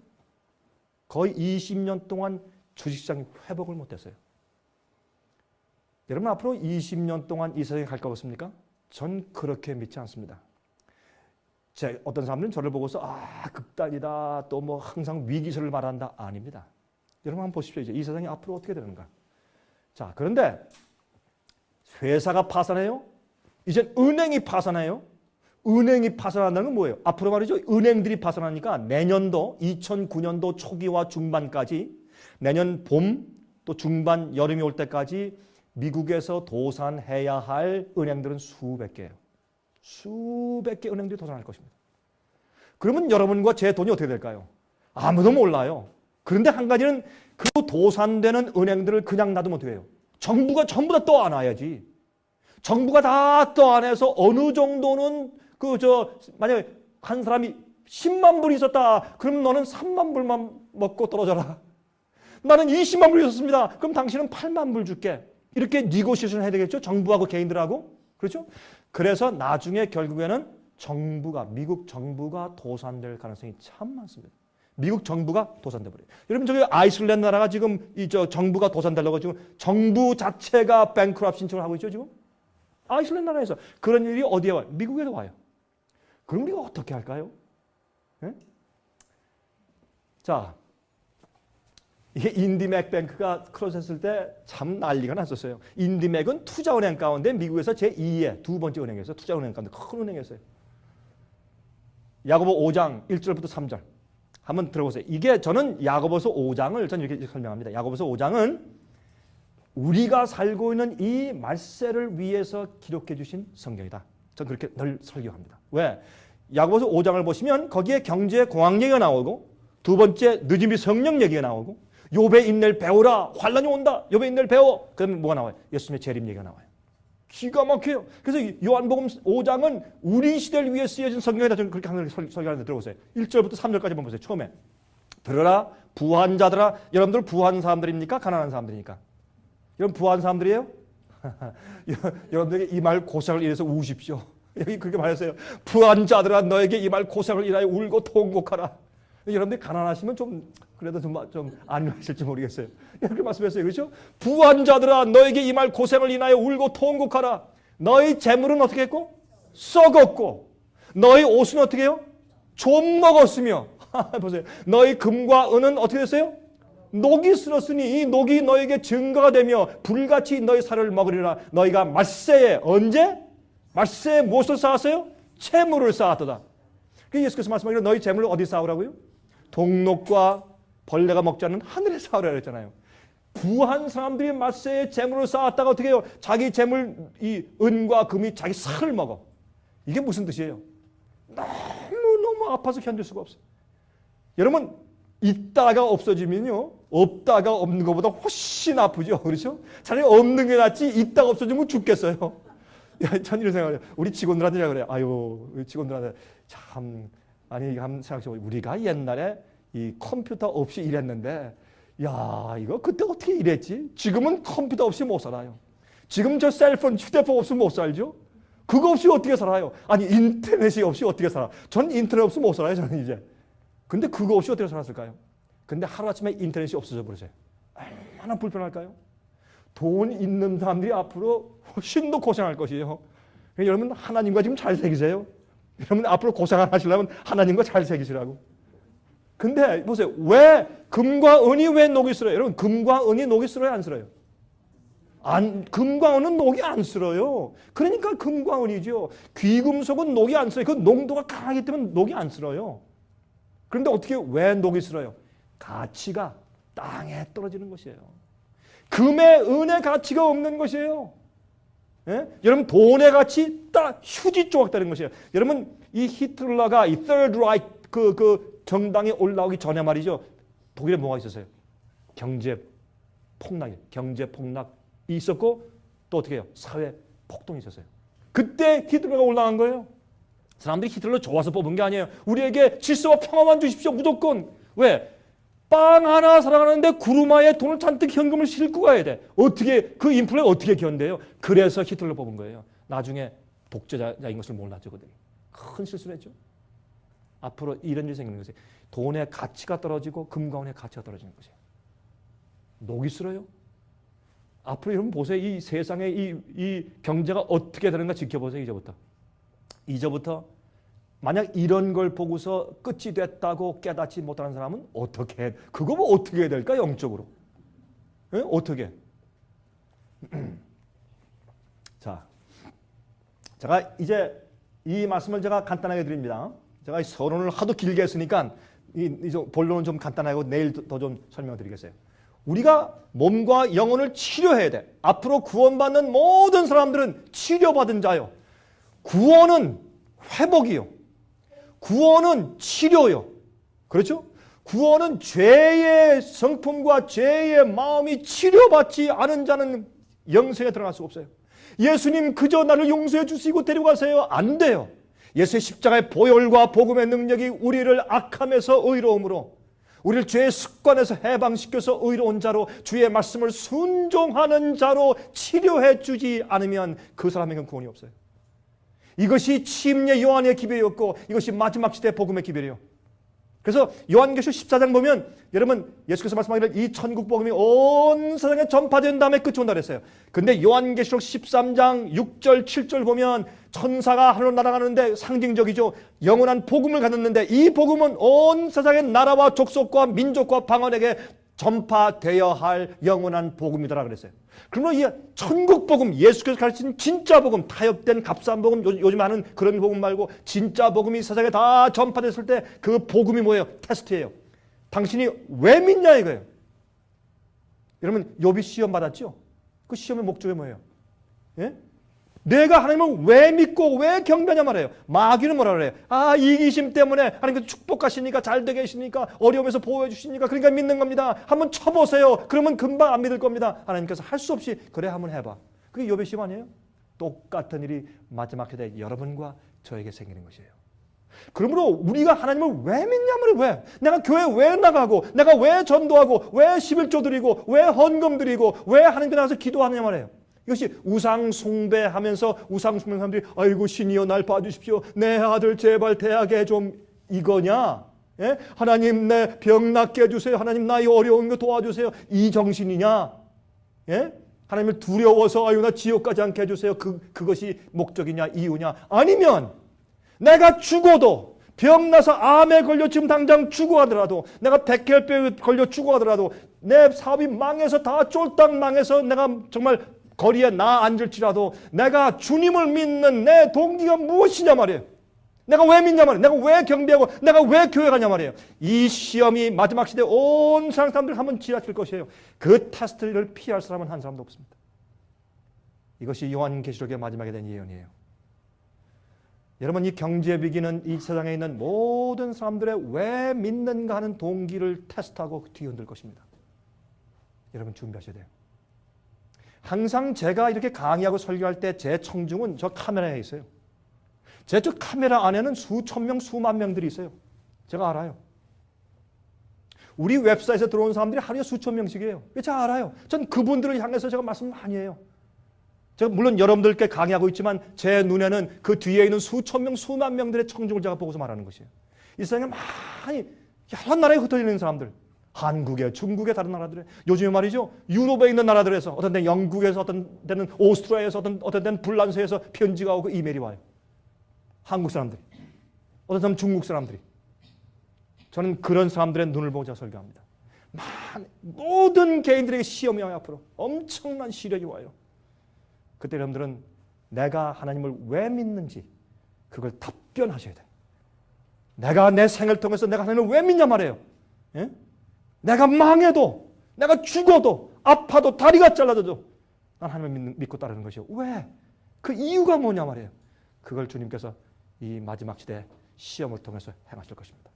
[SPEAKER 1] 거의 20년 동안 주식시장이 회복을 못했어요. 여러분 앞으로 20년 동안 이 세상에 갈 것 같습니까? 전 그렇게 믿지 않습니다. 어떤 사람들은 저를 보고서 극단이다 또 뭐 항상 위기설을 말한다. 아닙니다. 여러분 한번 보십시오. 이제 이 세상이 앞으로 어떻게 되는가. 자 그런데 회사가 파산해요. 이제 은행이 파산해요. 은행이 파산한다는 건 뭐예요? 앞으로 말이죠. 은행들이 파산하니까 내년도 2009년도 초기와 중반까지 내년 봄 또 중반 여름이 올 때까지 미국에서 도산해야 할 은행들은 수백 개예요. 수백 개 은행들이 도산할 것입니다. 그러면 여러분과 제 돈이 어떻게 될까요? 아무도 몰라요. 그런데 한 가지는 그 도산되는 은행들을 그냥 놔두면 어떻게 해요? 정부가 전부 다 떠안아야지. 정부가 다 떠안아서 어느 정도는 만약에 한 사람이 10만 불이 있었다. 그럼 너는 3만 불만 먹고 떨어져라. 나는 20만 불이 있었습니다. 그럼 당신은 8만 불 줄게. 이렇게 니고시에이션을 해야 되겠죠? 정부하고 개인들하고. 그렇죠? 그래서 나중에 결국에는 미국 정부가 도산될 가능성이 참 많습니다. 미국 정부가 도산돼 버려요. 여러분 저기 아이슬란드 나라가 지금 정부가 도산되려고 지금 정부 자체가 뱅크럽 신청을 하고 있죠, 지금. 아이슬란드 나라에서 그런 일이 어디에 와요? 미국에도 와요. 그럼 우리가 어떻게 할까요? 예? 자, 이게 인디맥뱅크가 클로즈했을 때 참 난리가 났었어요. 인디맥은 투자은행 가운데 미국에서 제2의 두 번째 은행이었어요. 투자은행 가운데 큰 은행이었어요. 야고보 5장 1절부터 3절 한번 들어보세요. 이게 저는 야고보서 5장을 저는 이렇게 설명합니다. 야고보서 5장은 우리가 살고 있는 이 말세를 위해서 기록해 주신 성경이다. 저는 그렇게 늘 설교합니다. 왜? 야고보서 5장을 보시면 거기에 경제 공황 얘기가 나오고 두 번째 늦음이 성령 얘기가 나오고 욥의 인내를 배우라. 환란이 온다. 욥의 인내를 배워. 그러면 뭐가 나와요? 예수님의 재림 얘기가 나와요. 기가 막혀요. 그래서 요한복음 5장은 우리 시대를 위해 쓰여진 성경이다. 저는 그렇게 항상 설교하는데 들어보세요. 1절부터 3절까지 한번 보세요. 처음에 들으라 부한 자들아. 여러분들 부한 사람들입니까? 가난한 사람들입니까? 여러분 부한 사람들이에요? 여러분들에게 이 말 고생을 인해서 우십시오. 여기 그렇게 말했어요. 부한 자들아 너에게 이 말 고생을 인하여 울고 통곡하라. 여러분들이 가난하시면 좀 그래도 좀 안녕하실지 모르겠어요. 이렇게 말씀했어요. 그렇죠? 부한 자들아 너에게 이 말 고생을 인하여 울고 통곡하라. 너희 재물은 어떻게 했고? 썩었고 너희 옷은 어떻게 해요? 좀 먹었으며 보세요. 너희 금과 은은 어떻게 됐어요? 녹이 슬었으니 이 녹이 너에게 증거가 되며 불같이 너희 살을 먹으리라. 너희가 말세에 언제? 말세에 무엇을 쌓았어요? 재물을 쌓았도다. 예수께서 말씀하기로 너희 재물을 어디 쌓으라고요? 동록과 벌레가 먹지 않는 하늘에 쌓으라 그랬잖아요. 부한 사람들이 말세에 재물을 쌓았다가 어떻게 해요? 자기 재물, 이 은과 금이 자기 살을 먹어. 이게 무슨 뜻이에요? 너무 아파서 견딜 수가 없어요. 여러분 있다가 없어지면요 없다가 없는 것보다 훨씬 아프죠. 그렇죠? 차라리 없는 게 낫지 있다가 없어지면 죽겠어요. 전 이런 생각을 해요. 우리 직원들한테 제가 그래요. 아유 우리 직원들한테 참 아니 한번 생각해보면 우리가 옛날에 이 컴퓨터 없이 일했는데 야 이거 그때 어떻게 일했지? 지금은 컴퓨터 없이 못 살아요. 지금 저 셀폰 휴대폰 없으면 못 살죠? 그거 없이 어떻게 살아요? 아니 인터넷이 없이 어떻게 살아? 전 인터넷 없으면 못 살아요. 저는 이제. 근데 그거 없이 어떻게 살았을까요? 근데 하루아침에 인터넷이 없어져 버렸어요. 얼마나 불편할까요? 돈 있는 사람들이 앞으로 훨씬 더 고생할 것이에요. 여러분 하나님과 지금 잘 새기세요. 여러분 앞으로 고생 안 하시려면 하나님과 잘 새기시라고. 근데 보세요. 왜 금과 은이 왜 녹이 슬어요? 여러분 금과 은이 녹이 슬어요? 안 슬어요? 금과 은은 녹이 안 슬어요. 그러니까 금과 은이죠. 귀금속은 녹이 안 슬어요. 그 농도가 강하기 때문에 녹이 안 슬어요. 그런데 어떻게 왜 녹이 슬어요? 가치가 땅에 떨어지는 것이에요. 금의 은의 가치가 없는 것이에요. 예? 여러분 돈의 가치 딱 휴지 조각 되는 것이에요. 여러분 이 히틀러가 이 Third Reich 그 정당에 올라오기 전에 말이죠. 독일에 뭐가 있었어요? 경제 폭락이 있었고 또 어떻게 해요? 사회 폭동이 있었어요. 그때 히틀러가 올라간 거예요. 사람들이 히틀러 좋아서 뽑은 게 아니에요. 우리에게 질서와 평화만 주십시오. 무조건. 왜? 빵 하나 살아가는데 구루마에 돈을 잔뜩 현금을 싣고 가야 돼. 어떻게 그 인플레 어떻게 견뎌요? 그래서 히틀러 뽑은 거예요. 나중에 독재자인 것을 몰랐죠. 그들이. 큰 실수를 했죠. 앞으로 이런 일이 생기는 것이 돈의 가치가 떨어지고 금과 은의 가치가 떨어지는 것이에요. 녹이 슬어요. 앞으로 여러분 보세요. 이 세상의 이 경제가 어떻게 되는가 지켜보세요. 이제부터 만약 이런 걸 보고서 끝이 됐다고 깨닫지 못하는 사람은 어떻게 해? 그거 뭐 어떻게 해야 될까? 영적으로. 예? 어떻게? 자, 제가 이제 이 말씀을 제가 간단하게 드립니다. 제가 이 서론을 하도 길게 했으니까 이 본론은 좀 간단하고 내일 더 좀 설명드리겠어요. 우리가 몸과 영혼을 치료해야 돼. 앞으로 구원받는 모든 사람들은 치료받은 자요. 구원은 회복이요. 구원은 치료요. 그렇죠? 구원은 죄의 성품과 죄의 마음이 치료받지 않은 자는 영생에 들어갈 수 없어요. 예수님 그저 나를 용서해 주시고 데려가세요. 안 돼요. 예수의 십자가의 보혈과 복음의 능력이 우리를 악함에서 의로움으로 우리를 죄의 습관에서 해방시켜서 의로운 자로 주의 말씀을 순종하는 자로 치료해 주지 않으면 그 사람에게는 구원이 없어요. 이것이 침례 요한의 기별이었고 이것이 마지막 시대 복음의 기별이에요. 그래서 요한계시록 14장 보면 여러분 예수께서 말씀하기를 이 천국 복음이 온 세상에 전파된 다음에 끝이 온다 그랬어요. 근데 요한계시록 13장 6절 7절 보면 천사가 하늘로 날아가는데 상징적이죠. 영원한 복음을 갖는데 이 복음은 온 세상의 나라와 족속과 민족과 방언에게 전파되어야 할 영원한 복음이더라 그랬어요. 그러므로 이 천국 복음, 예수께서 가르친 진짜 복음, 타협된 값싼 복음, 요즘 하는 그런 복음 말고 진짜 복음이 세상에 다 전파됐을 때 그 복음이 뭐예요? 테스트예요. 당신이 왜 믿냐 이거예요. 여러분 욥이 시험 받았죠? 그 시험의 목적이 뭐예요? 예? 내가 하나님을 왜 믿고 왜 경배하냐 말이에요. 마귀는 뭐라 그래요? 아, 이기심 때문에 하나님께서 축복하시니까 잘 되게 하시니까 어려움에서 보호해 주시니까 그러니까 믿는 겁니다. 한번 쳐보세요. 그러면 금방 안 믿을 겁니다. 하나님께서 할 수 없이 그래 한번 해봐. 그게 욥의 시험 아니에요? 똑같은 일이 마지막 시대에 여러분과 저에게 생기는 것이에요. 그러므로 우리가 하나님을 왜 믿냐 말이에요. 왜? 내가 교회 왜 나가고 내가 왜 전도하고 왜 11조 드리고 왜 헌금 드리고 왜 하나님께 나가서 기도하느냐 말이에요. 이것이 우상 숭배하면서 우상 숭배하는 사람들이 아이고 신이여 날 봐주십시오. 내 아들 제발 대학에 좀 이거냐? 예? 하나님 내 병 낫게 해주세요. 하나님 나의 어려운 거 도와주세요. 이 정신이냐? 예? 하나님을 두려워서 아유 나 지옥 가지 않게 해주세요. 그것이 목적이냐 이유냐? 아니면 내가 죽어도 병나서 암에 걸려 지금 당장 죽어가더라도 내가 백혈병에 걸려 죽어가더라도 내 사업이 망해서 다 쫄딱 망해서 내가 정말 거리에 나 앉을지라도 내가 주님을 믿는 내 동기가 무엇이냐 말이에요. 내가 왜 믿냐 말이에요. 내가 왜 경배하고 내가 왜 교회 가냐 말이에요. 이 시험이 마지막 시대에 온 세상 사람들 한번 지나칠 것이에요. 그 테스트를 피할 사람은 한 사람도 없습니다. 이것이 요한계시록의 마지막에 대한 예언이에요. 여러분 이 경제 위기는 이 세상에 있는 모든 사람들의 왜 믿는가 하는 동기를 테스트하고 뒤흔들 것입니다. 여러분 준비하셔야 돼요. 항상 제가 이렇게 강의하고 설교할 때 제 청중은 저 카메라에 있어요. 제 저 카메라 안에는 수천 명, 수만 명들이 있어요. 제가 알아요. 우리 웹사이트에 들어온 사람들이 하루에 수천 명씩이에요. 제가 알아요. 전 그분들을 향해서 제가 말씀 많이 해요. 제가 물론 여러분들께 강의하고 있지만 제 눈에는 그 뒤에 있는 수천 명, 수만 명들의 청중을 제가 보고서 말하는 것이에요. 이 세상에 많이 여러 나라에 흩어져 있는 사람들. 한국에, 중국에, 다른 나라들에 요즘에 말이죠. 유럽에 있는 나라들에서 어떤 데는 영국에서 어떤 데는 오스트리아에서 어떤 데는 불란서에서 편지가 오고 이메일이 와요. 한국 사람들이. 어떤 사람은 중국 사람들이. 저는 그런 사람들의 눈을 보고 제가 설교합니다. 모든 개인들에게 시험이 와요. 앞으로 엄청난 시련이 와요. 그때 여러분들은 내가 하나님을 왜 믿는지 그걸 답변하셔야 돼요. 내가 내 생을 통해서 내가 하나님을 왜 믿냐 말이에요. 예? 내가 망해도 내가 죽어도 아파도 다리가 잘라져도 난 하나님을 믿고 따르는 것이요. 왜? 그 이유가 뭐냐 말이에요. 그걸 주님께서 이 마지막 시대 시험을 통해서 행하실 것입니다.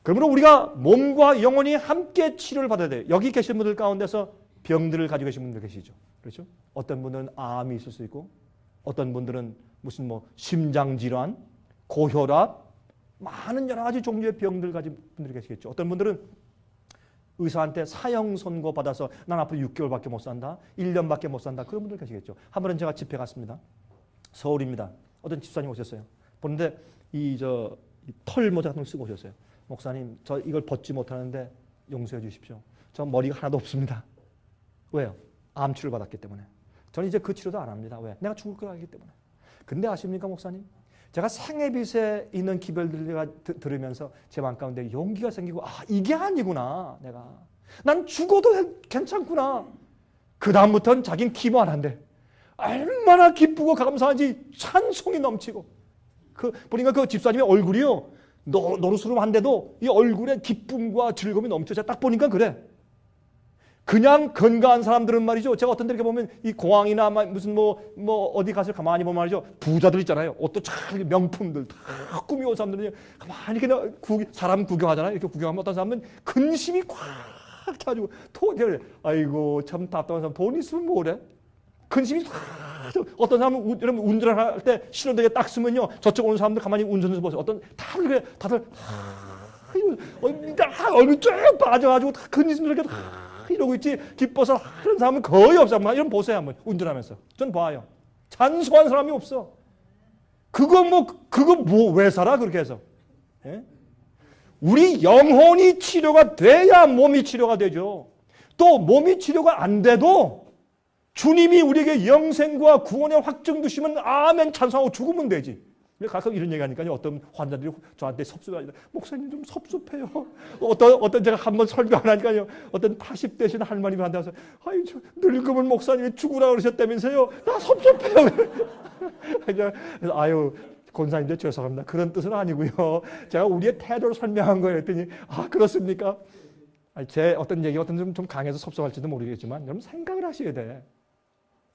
[SPEAKER 1] 그러므로 우리가 몸과 영혼이 함께 치료를 받아야 돼요. 여기 계신 분들 가운데서 병들을 가지고 계신 분들 계시죠. 그렇죠? 어떤 분들은 암이 있을 수 있고 어떤 분들은 무슨 뭐 심장질환, 고혈압 많은 여러 가지 종류의 병들 가진 분들이 계시겠죠. 어떤 분들은 의사한테 사형 선고 받아서 난 앞으로 6개월밖에 못 산다. 1년밖에 못 산다. 그런 분들 계시겠죠. 한 번은 제가 집회 갔습니다. 서울입니다. 어떤 집사님 오셨어요. 보는데 이 털 모자 같은 걸 쓰고 오셨어요. 목사님 저 이걸 벗지 못하는데 용서해 주십시오. 저 머리가 하나도 없습니다. 왜요? 암 치료를 받았기 때문에. 저는 이제 그 치료도 안 합니다. 왜? 내가 죽을 걸 알기 때문에. 근데 아십니까 목사님? 제가 생애빛에 있는 기별들을 들으면서 제 마음 가운데 용기가 생기고 아 이게 아니구나 내가. 난 죽어도 괜찮구나. 그 다음부터는 자기는 기도 안 한대. 얼마나 기쁘고 감사한지 찬송이 넘치고. 보니까 그 집사님의 얼굴이요. 노릇스름한데도 이 얼굴에 기쁨과 즐거움이 넘쳐. 제가 딱 보니까 그래. 그냥 건강한 사람들은 말이죠. 제가 어떤 데 이렇게 보면 이 공항이나 무슨 뭐 어디 가서 가만히 보면 말이죠. 부자들 있잖아요. 옷도 잘 명품들 다 꾸미고 사람들은 가만히 이렇게 사람 구경하잖아요. 이렇게 구경하면 어떤 사람은 근심이 꽉 차가지고 아이고 참 답답한 사람 돈 있으면 뭐래? 근심이 꽉 어떤 사람은 여러분 운전할 때 신호등에 딱 쓰면요. 저쪽 오는 사람들 가만히 운전해서 보세요. 다들 얼굴 쭉 빠져가지고 다 근심 이렇게 이러고 있지 기뻐서 하는 사람은 거의 없어. 이런 보세요 한번 운전하면서. 전 봐요. 찬송한 사람이 없어. 그거 왜 살아 그렇게 해서? 예? 우리 영혼이 치료가 돼야 몸이 치료가 되죠. 또 몸이 치료가 안 돼도 주님이 우리에게 영생과 구원의 확증 주시면 아멘 찬송하고 죽으면 되지. 가끔 이런 얘기 하니까요. 어떤 환자들이 저한테 섭섭해요. 목사님 좀 섭섭해요. 어떤 제가 한번 설교 안 하니까요. 어떤 80 되신 할머님한테 와서 아유 저 늙으면 목사님이 죽으라고 그러셨다면서요. 나 섭섭해요. 그래서 아유 권사님들 죄송합니다. 그런 뜻은 아니고요. 제가 우리의 태도를 설명한 거예요. 했더니 아 그렇습니까? 제 어떤 얘기가 어떤 좀 강해서 섭섭할지도 모르겠지만 여러분 생각을 하셔야 돼.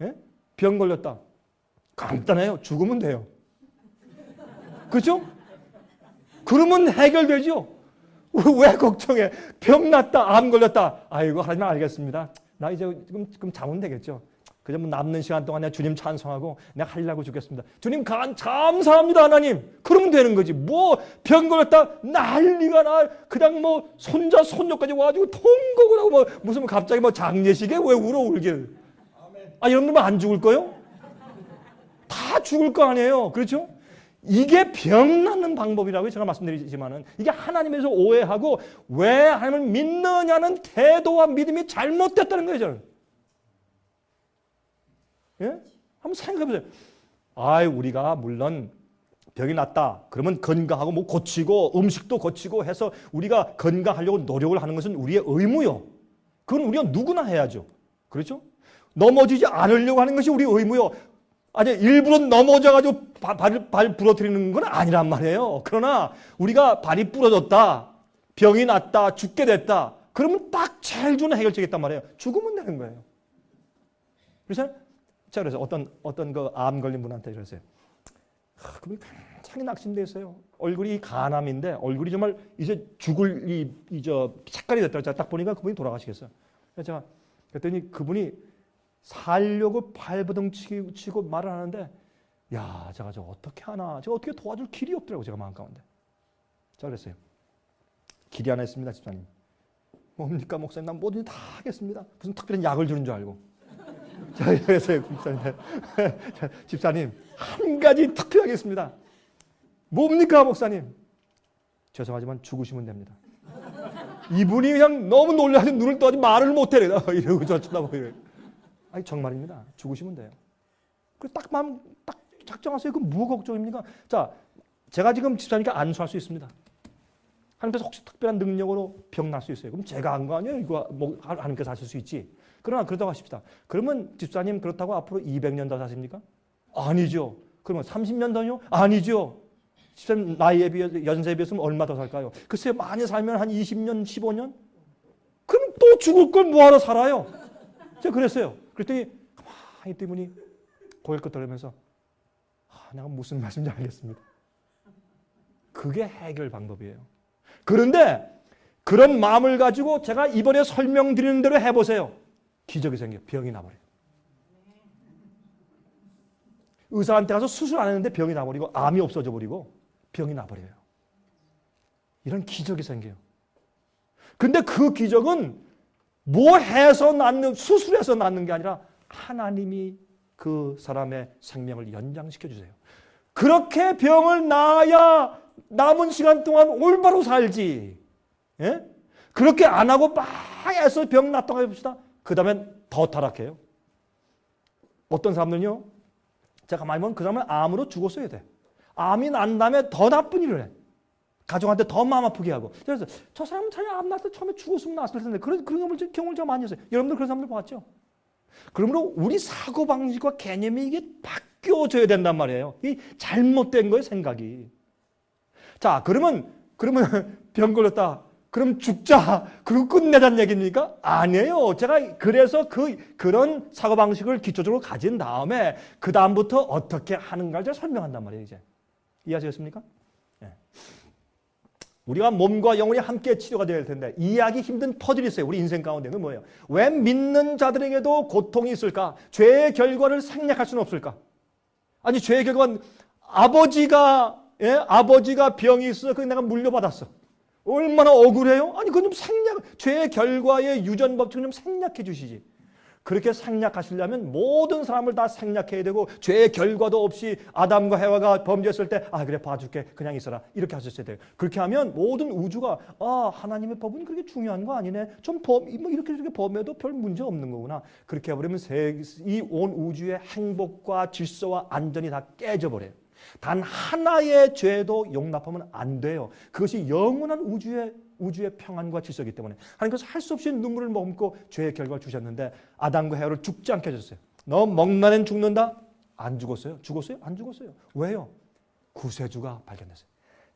[SPEAKER 1] 예? 병 걸렸다. 간단해요. 죽으면 돼요. 그렇죠? 그러면 해결되죠. 왜 걱정해? 병 났다, 암 걸렸다. 아이고 하나님 알겠습니다. 나 이제 지금 자면 되겠죠. 그저 뭐 남는 시간 동안 내가 주님 찬송하고 내가 하려고 죽겠습니다. 주님 감사합니다 하나님. 그러면 되는 거지. 뭐 병 걸렸다 난리가 나. 그냥 뭐 손자 손녀까지 와가지고 통곡을 하고 뭐 무슨 갑자기 뭐 장례식에 왜 울어 울길. 아 여러분들 안 죽을 거요? 다 죽을 거 아니에요. 그렇죠? 이게 병 낫는 방법이라고 제가 말씀드리지만은 이게 하나님에서 오해하고 왜 하나님을 믿느냐는 태도와 믿음이 잘못됐다는 거예요. 저는. 예? 한번 생각해 보세요. 우리가 물론 병이 났다. 그러면 건강하고 뭐 고치고 음식도 고치고 해서 우리가 건강하려고 노력을 하는 것은 우리의 의무요. 그건 우리가 누구나 해야죠. 그렇죠? 넘어지지 않으려고 하는 것이 우리의 의무요. 아니 일부러 넘어져가지고 발 부러뜨리는 건 아니란 말이에요. 그러나 우리가 발이 부러졌다, 병이 났다, 죽게 됐다. 그러면 딱 제일 좋은 해결책이 있단 말이에요. 죽으면 되는 거예요. 그래서 제가 그래서 어떤 그 암 걸린 분한테 그랬어요. 그분이 굉장히 낙심돼 있어요. 얼굴이 간암인데 얼굴이 정말 이제 죽을 색깔이 됐다. 제가 딱 보니까 그분이 돌아가시겠어요. 그래서 제가 그랬더니 그분이 살려고 발버둥 치고 말을 하는데 제가 저 어떻게 하나 제가 어떻게 도와줄 길이 없더라고요. 제가 마음 가운데. 자 그랬어요. 길이 하나 있습니다. 집사님. 뭡니까 목사님? 난 뭐든지 다 하겠습니다. 무슨 특별한 약을 주는 줄 알고. 자 그랬어요. 집사님 한 가지 특별하게 있습니다. 뭡니까 목사님? 죄송하지만 죽으시면 됩니다. 이분이 그냥 너무 놀라서 눈을 떠가지고 말을 못해. 이러고 저 쳐다보고 이래요. 아니 정말입니다. 죽으시면 돼요. 그 딱 마음 딱 작정하세요. 그 뭐 걱정입니까? 자, 제가 지금 집사님께 안수할 수 있습니다. 하나님께서 혹시 특별한 능력으로 병 날 수 있어요. 그럼 제가 한 거 아니에요? 이거 뭐 하나님께서 하실 수 있지. 그러나 그렇다고 하십시다. 그러면 집사님 그렇다고 앞으로 200년 더 사십니까? 아니죠. 그러면 30년 더요? 아니죠. 집사님 나이에 비해서 연세에 비해서 얼마 더 살까요? 글쎄요. 많이 살면 한 20년, 15년? 그럼 또 죽을 걸 뭐하러 살아요? 제가 그랬어요. 그랬더니 가만히 있더니 분이 고개를 끄덕이면서 내가 무슨 말씀인지 알겠습니다. 그게 해결 방법이에요. 그런데 그런 마음을 가지고 제가 이번에 설명드리는 대로 해보세요. 기적이 생겨요. 병이 나버려요. 의사한테 가서 수술 안 했는데 병이 나버리고 암이 없어져 버리고 병이 나버려요. 이런 기적이 생겨요. 근데 그 기적은 뭐 해서 낫는, 수술해서 낫는 게 아니라 하나님이 그 사람의 생명을 연장시켜 주세요. 그렇게 병을 나아야 남은 시간 동안 올바로 살지. 예? 그렇게 안 하고 막 애써 병 났다고 해봅시다. 그 다음엔 더 타락해요. 어떤 사람들은요. 제가 가만히 보면 그 사람은 암으로 죽었어야 돼. 암이 난 다음에 더 나쁜 일을 해. 가족한테 더 마음 아프게 하고. 그래서 저 사람은 차라리 암 났을 때 처음에 죽었으면 났을 텐데 그런 경험을 제가 많이 했어요. 여러분들 그런 사람들 봤죠? 그러므로 우리 사고방식과 개념이 이게 바뀌어져야 된단 말이에요. 이 잘못된 거예요, 생각이. 자, 그러면 병 걸렸다. 그럼 죽자. 그리고 끝내자는 얘기입니까? 아니에요. 제가 그래서 그런 사고방식을 기초적으로 가진 다음에 그 다음부터 어떻게 하는가를 제가 설명한단 말이에요, 이제. 이해하시겠습니까? 네. 우리가 몸과 영혼이 함께 치료가 되어야 할 텐데 이해하기 힘든 퍼즐이 있어요. 우리 인생 가운데. 그건 뭐예요? 왜 믿는 자들에게도 고통이 있을까? 죄의 결과를 생략할 수는 없을까? 아니 죄의 결과는 아버지가 병이 있어서 그걸 내가 물려받았어. 얼마나 억울해요? 아니 그건 좀 죄의 결과의 유전 법칙을 좀 생략해 주시지. 그렇게 생략하시려면 모든 사람을 다 생략해야 되고 죄의 결과도 없이 아담과 해와가 범죄했을 때 그래 봐줄게 그냥 있어라 이렇게 하셨어야 돼요. 그렇게 하면 모든 우주가 하나님의 법은 그렇게 중요한 거 아니네. 좀 이렇게 범해도 별 문제 없는 거구나. 그렇게 해버리면 이 온 우주의 행복과 질서와 안전이 다 깨져버려요. 단 하나의 죄도 용납하면 안 돼요. 그것이 영원한 우주의 평안과 질서이기 때문에 하나님께서 할 수 없이 눈물을 머금고 죄의 결과를 주셨는데 아담과 해와를 죽지 않게 해줬어요. 너 먹나는 죽는다? 안 죽었어요. 죽었어요? 안 죽었어요. 왜요? 구세주가 발견됐어요.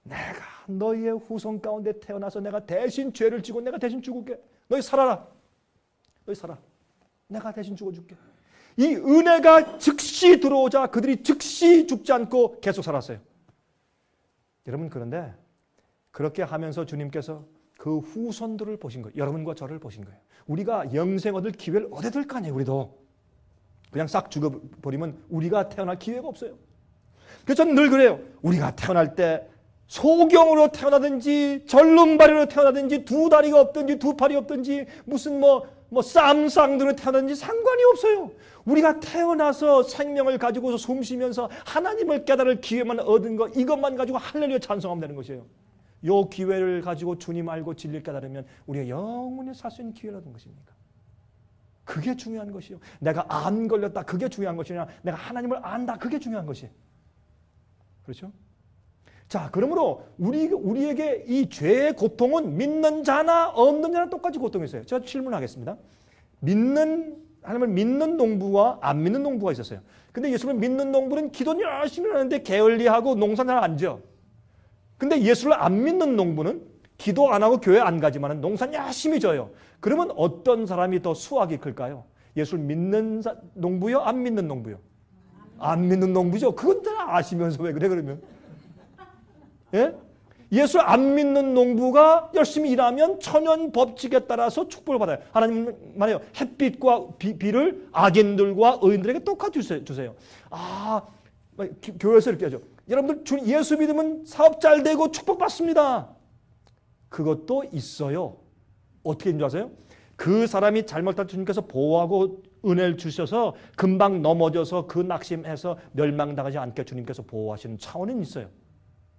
[SPEAKER 1] 내가 너희의 후손 가운데 태어나서 내가 대신 죄를 지고 내가 대신 죽을게. 너희 살아라. 너희 살아. 내가 대신 죽어줄게. 이 은혜가 즉시 들어오자 그들이 즉시 죽지 않고 계속 살았어요. 여러분 그런데 그렇게 하면서 주님께서 그 후손들을 보신 거예요. 여러분과 저를 보신 거예요. 우리가 영생 얻을 기회를 얻어야 될 거 아니에요. 우리도. 그냥 싹 죽어버리면 우리가 태어날 기회가 없어요. 그래서 저는 늘 그래요. 우리가 태어날 때 소경으로 태어나든지 절름발이로 태어나든지 두 다리가 없든지 두 팔이 없든지 무슨 쌈쌍둥이로 태어나든지 상관이 없어요. 우리가 태어나서 생명을 가지고서 숨 쉬면서 하나님을 깨달을 기회만 얻은 거 이것만 가지고 할렐루야 찬송하면 되는 것이에요. 이 기회를 가지고 주님 알고 진리를 깨달으면 우리가 영원히 살 수 있는 기회를 얻은 것입니까? 그게 중요한 것이요. 내가 안 걸렸다 그게 중요한 것이 아니라 내가 하나님을 안다 그게 중요한 것이. 그렇죠? 자, 그러므로 우리에게 이 죄의 고통은 믿는 자나 없는 자나 똑같이 고통이 있어요. 제가 질문하겠습니다. 하나님을 믿는 농부와 안 믿는 농부가 있었어요. 근데 예수를 믿는 농부는 기도는 열심히 하는데 게을리하고 농사 잘 안 지어. 근데 예수를 안 믿는 농부는 기도 안 하고 교회 안 가지만 농사 열심히 져요. 그러면 어떤 사람이 더 수확이 클까요? 예수를 믿는 농부요? 안 믿는 농부요? 안 믿는 농부죠. 그건 다 아시면서 왜 그래 그러면? 예? 예수 안 믿는 농부가 열심히 일하면 천연 법칙에 따라서 축복을 받아요. 하나님 말해요. 햇빛과 비를 악인들과 의인들에게 똑같이 주세요. 교회에서 이렇게 하죠. 여러분들 예수 믿으면 사업 잘 되고 축복받습니다. 그것도 있어요. 어떻게 인지 아세요? 그 사람이 잘못할 때 주님께서 보호하고 은혜를 주셔서 금방 넘어져서 그 낙심해서 멸망당하지 않게 주님께서 보호하시는 차원은 있어요.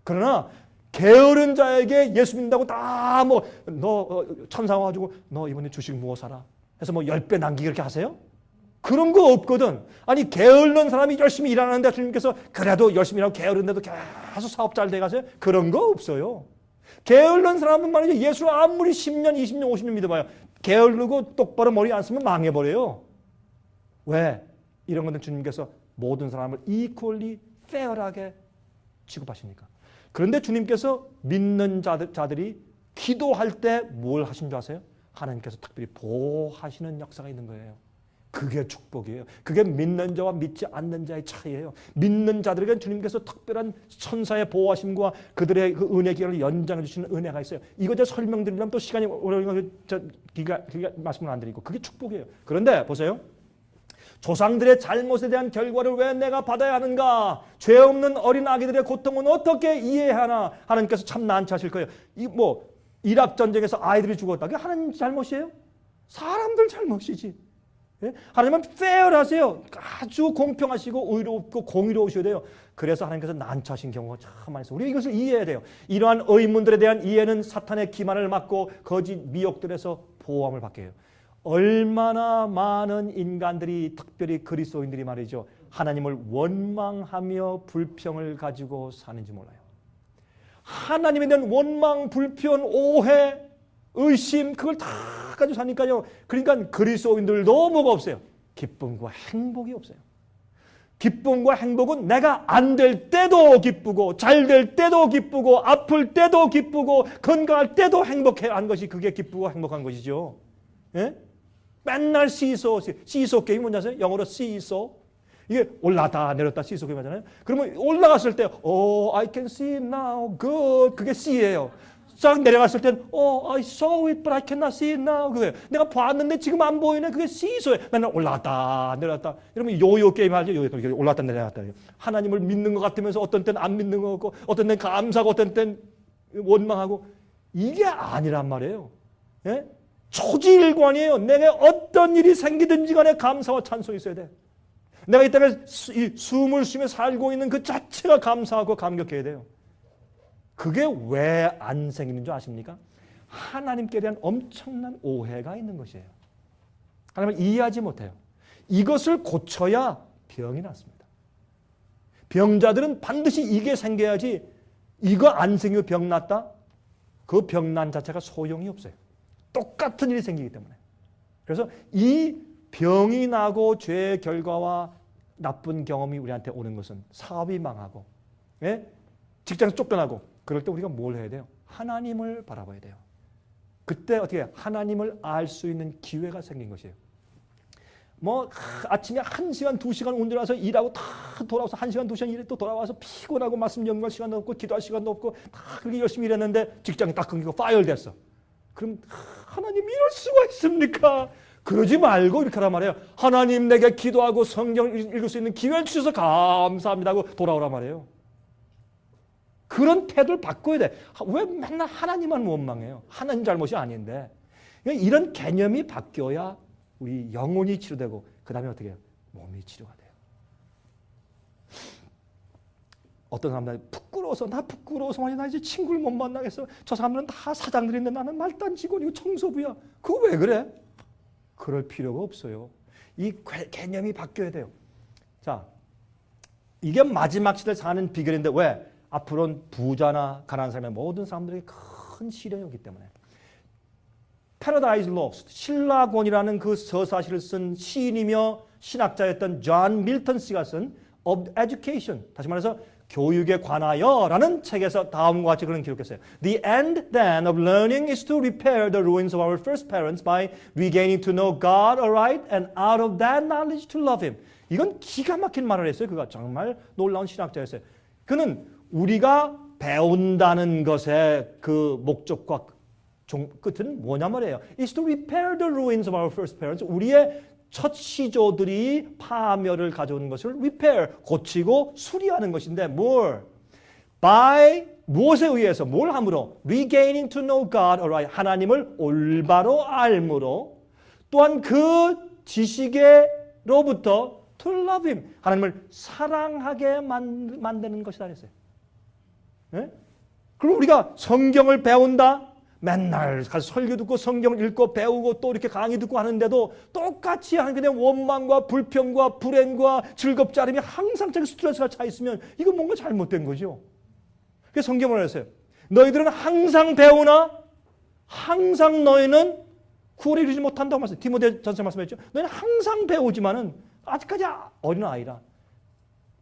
[SPEAKER 1] 그러나 게으른 자에게 예수 믿는다고 다 너 천사 와가지고 너 이번에 주식 모아 사라 해서 10배 남기기 그렇게 하세요? 그런 거 없거든. 아니 게으른 사람이 열심히 일하는데 주님께서 그래도 열심히 일하고 게으른데도 계속 사업 잘 돼가세요? 그런 거 없어요. 게으른 사람은 말이죠. 예수를 아무리 10년, 20년, 50년 믿어봐요. 게으르고 똑바로 머리 안 쓰면 망해버려요. 왜? 이런 것은 주님께서 모든 사람을 이퀄리 페어하게 취급하십니까? 그런데 주님께서 믿는 자들이 기도할 때 뭘 하신 줄 아세요? 하나님께서 특별히 보호하시는 역사가 있는 거예요. 그게 축복이에요. 그게 믿는 자와 믿지 않는 자의 차이예요. 믿는 자들에게는 주님께서 특별한 천사의 보호하심과 그들의 그 은혜 기간을 연장해 주시는 은혜가 있어요. 이거 제가 설명드리려면 또 시간이 오래니까 말씀을 안 드리고 그게 축복이에요. 그런데 보세요. 조상들의 잘못에 대한 결과를 왜 내가 받아야 하는가? 죄 없는 어린 아기들의 고통은 어떻게 이해하나? 하나님께서 참 난처하실 거예요. 이랍전쟁에서 아이들이 죽었다. 그게 하나님 잘못이에요? 사람들 잘못이지. 예? 하나님은 페어하세요. 아주 공평하시고 의롭고 공의로우셔야 돼요. 그래서 하나님께서 난처하신 경우가 참 많이 있어요. 우리가 이것을 이해해야 돼요. 이러한 의문들에 대한 이해는 사탄의 기만을 막고 거짓 미혹들에서 보호함을 받게 해요. 얼마나 많은 인간들이 특별히 그리스도인들이 말이죠. 하나님을 원망하며 불평을 가지고 사는지 몰라요. 하나님에 대한 원망, 불평, 오해, 의심 그걸 다 가지고 사니까요. 그러니까 그리스도인들도 뭐가 없어요? 기쁨과 행복이 없어요. 기쁨과 행복은 내가 안 될 때도 기쁘고 잘 될 때도 기쁘고 아플 때도 기쁘고 건강할 때도 행복한 것이 그게 기쁘고 행복한 것이죠. 예? 맨날 시소 게임 뭔지 아세요? 영어로 시소. 이게 올라다 내렸다 시소 게임 하잖아요. 그러면 올라갔을 때 I can see now, good. 그게 C예요. 쫙 내려갔을 땐 I saw it but I cannot see it now. 그거예요. 내가 봤는데 지금 안 보이네. 그게 시소예요. 맨날 올라갔다 내려갔다. 이러면 요요 게임 하죠. 요요 올라갔다 내려갔다. 하나님을 믿는 것 같으면서 어떤 때는 안 믿는 것 같고 어떤 때는 감사하고 어떤 때는 원망하고 이게 아니란 말이에요. 예? 초지일관이에요. 내게 어떤 일이 생기든지 간에 감사와 찬송이 있어야 돼. 내가 이 땅에 숨을 쉬며 살고 있는 그 자체가 감사하고 감격해야 돼요. 그게 왜 안 생기는 줄 아십니까? 하나님께 대한 엄청난 오해가 있는 것이에요. 하나님을 이해하지 못해요. 이것을 고쳐야 병이 낫습니다. 병자들은 반드시 이게 생겨야지, 이거 안 생기고 병 났다? 그 병난 자체가 소용이 없어요. 똑같은 일이 생기기 때문에. 그래서 이 병이 나고 죄의 결과와 나쁜 경험이 우리한테 오는 것은 사업이 망하고, 예? 직장에서 쫓겨나고, 그럴 때 우리가 뭘 해야 돼요? 하나님을 바라봐야 돼요. 그때 어떻게 해요? 하나님을 알 수 있는 기회가 생긴 것이에요. 아침에 1시간, 2시간 운전해서 일하고 다 돌아와서 1시간, 2시간 일해 또 돌아와서 피곤하고 말씀 연구할 시간도 없고 기도할 시간도 없고 다 그렇게 열심히 일했는데 직장이 딱 끊기고 파열됐어. 그럼 하나님 이럴 수가 있습니까? 그러지 말고 이렇게 하란 말이에요. 하나님 내게 기도하고 성경을 읽을 수 있는 기회를 주셔서 감사합니다 하고 돌아오란 말이에요. 그런 태도를 바꿔야 돼. 왜 맨날 하나님만 원망해요? 하나님 잘못이 아닌데. 이런 개념이 바뀌어야 우리 영혼이 치료되고 그 다음에 어떻게 해요? 몸이 치료가 돼요. 어떤 사람들은 부끄러워서 나 이제 친구를 못 만나겠어. 저 사람들은 다 사장들인데 나는 말단 직원이고 청소부야. 그거 왜 그래? 그럴 필요가 없어요. 이 개념이 바뀌어야 돼요. 자, 이게 마지막 시대를 사는 비결인데 왜? 앞으로는 부자나 가난한 사람의 모든 사람들에게 큰 시련이 오기 때문에. Paradise Lost, 신라곤이라는 그 서사시를 쓴 시인이며 신학자였던 존 밀턴 씨가 쓴 Of Education, 다시 말해서 교육에 관하여라는 책에서 다음과 같이 그런 기록했어요. The end then of learning is to repair the ruins of our first parents by regaining to know God aright and out of that knowledge to love Him. 이건 기가 막힌 말을 했어요. 그가 정말 놀라운 신학자였어요. 그는 우리가 배운다는 것의 그 목적과 끝은 뭐냐 말이에요. It's to repair the ruins of our first parents. 우리의 첫 시조들이 파멸을 가져오는 것을 repair, 고치고 수리하는 것인데 뭘? By 무엇에 의해서? 뭘 함으로? Regaining to know God aright. 하나님을 올바로 알므로 또한 그 지식에로부터 to love Him. 하나님을 사랑하게 만드는 것이다 그랬어요. 네? 그럼 우리가 성경을 배운다? 맨날 가서 설교 듣고 성경 읽고 배우고 또 이렇게 강의 듣고 하는데도 똑같이 하나님에 대한 원망과 불평과 불행과 즐겁지 않음이 항상 자기 스트레스가 차 있으면 이건 뭔가 잘못된 거죠. 그래서 성경을 했어요. 너희들은 항상 배우나 항상 너희는 구원에 이르지 못한다고 말씀했어요. 디모데전서 말씀했죠. 너희는 항상 배우지만은 아직까지 어린아이라.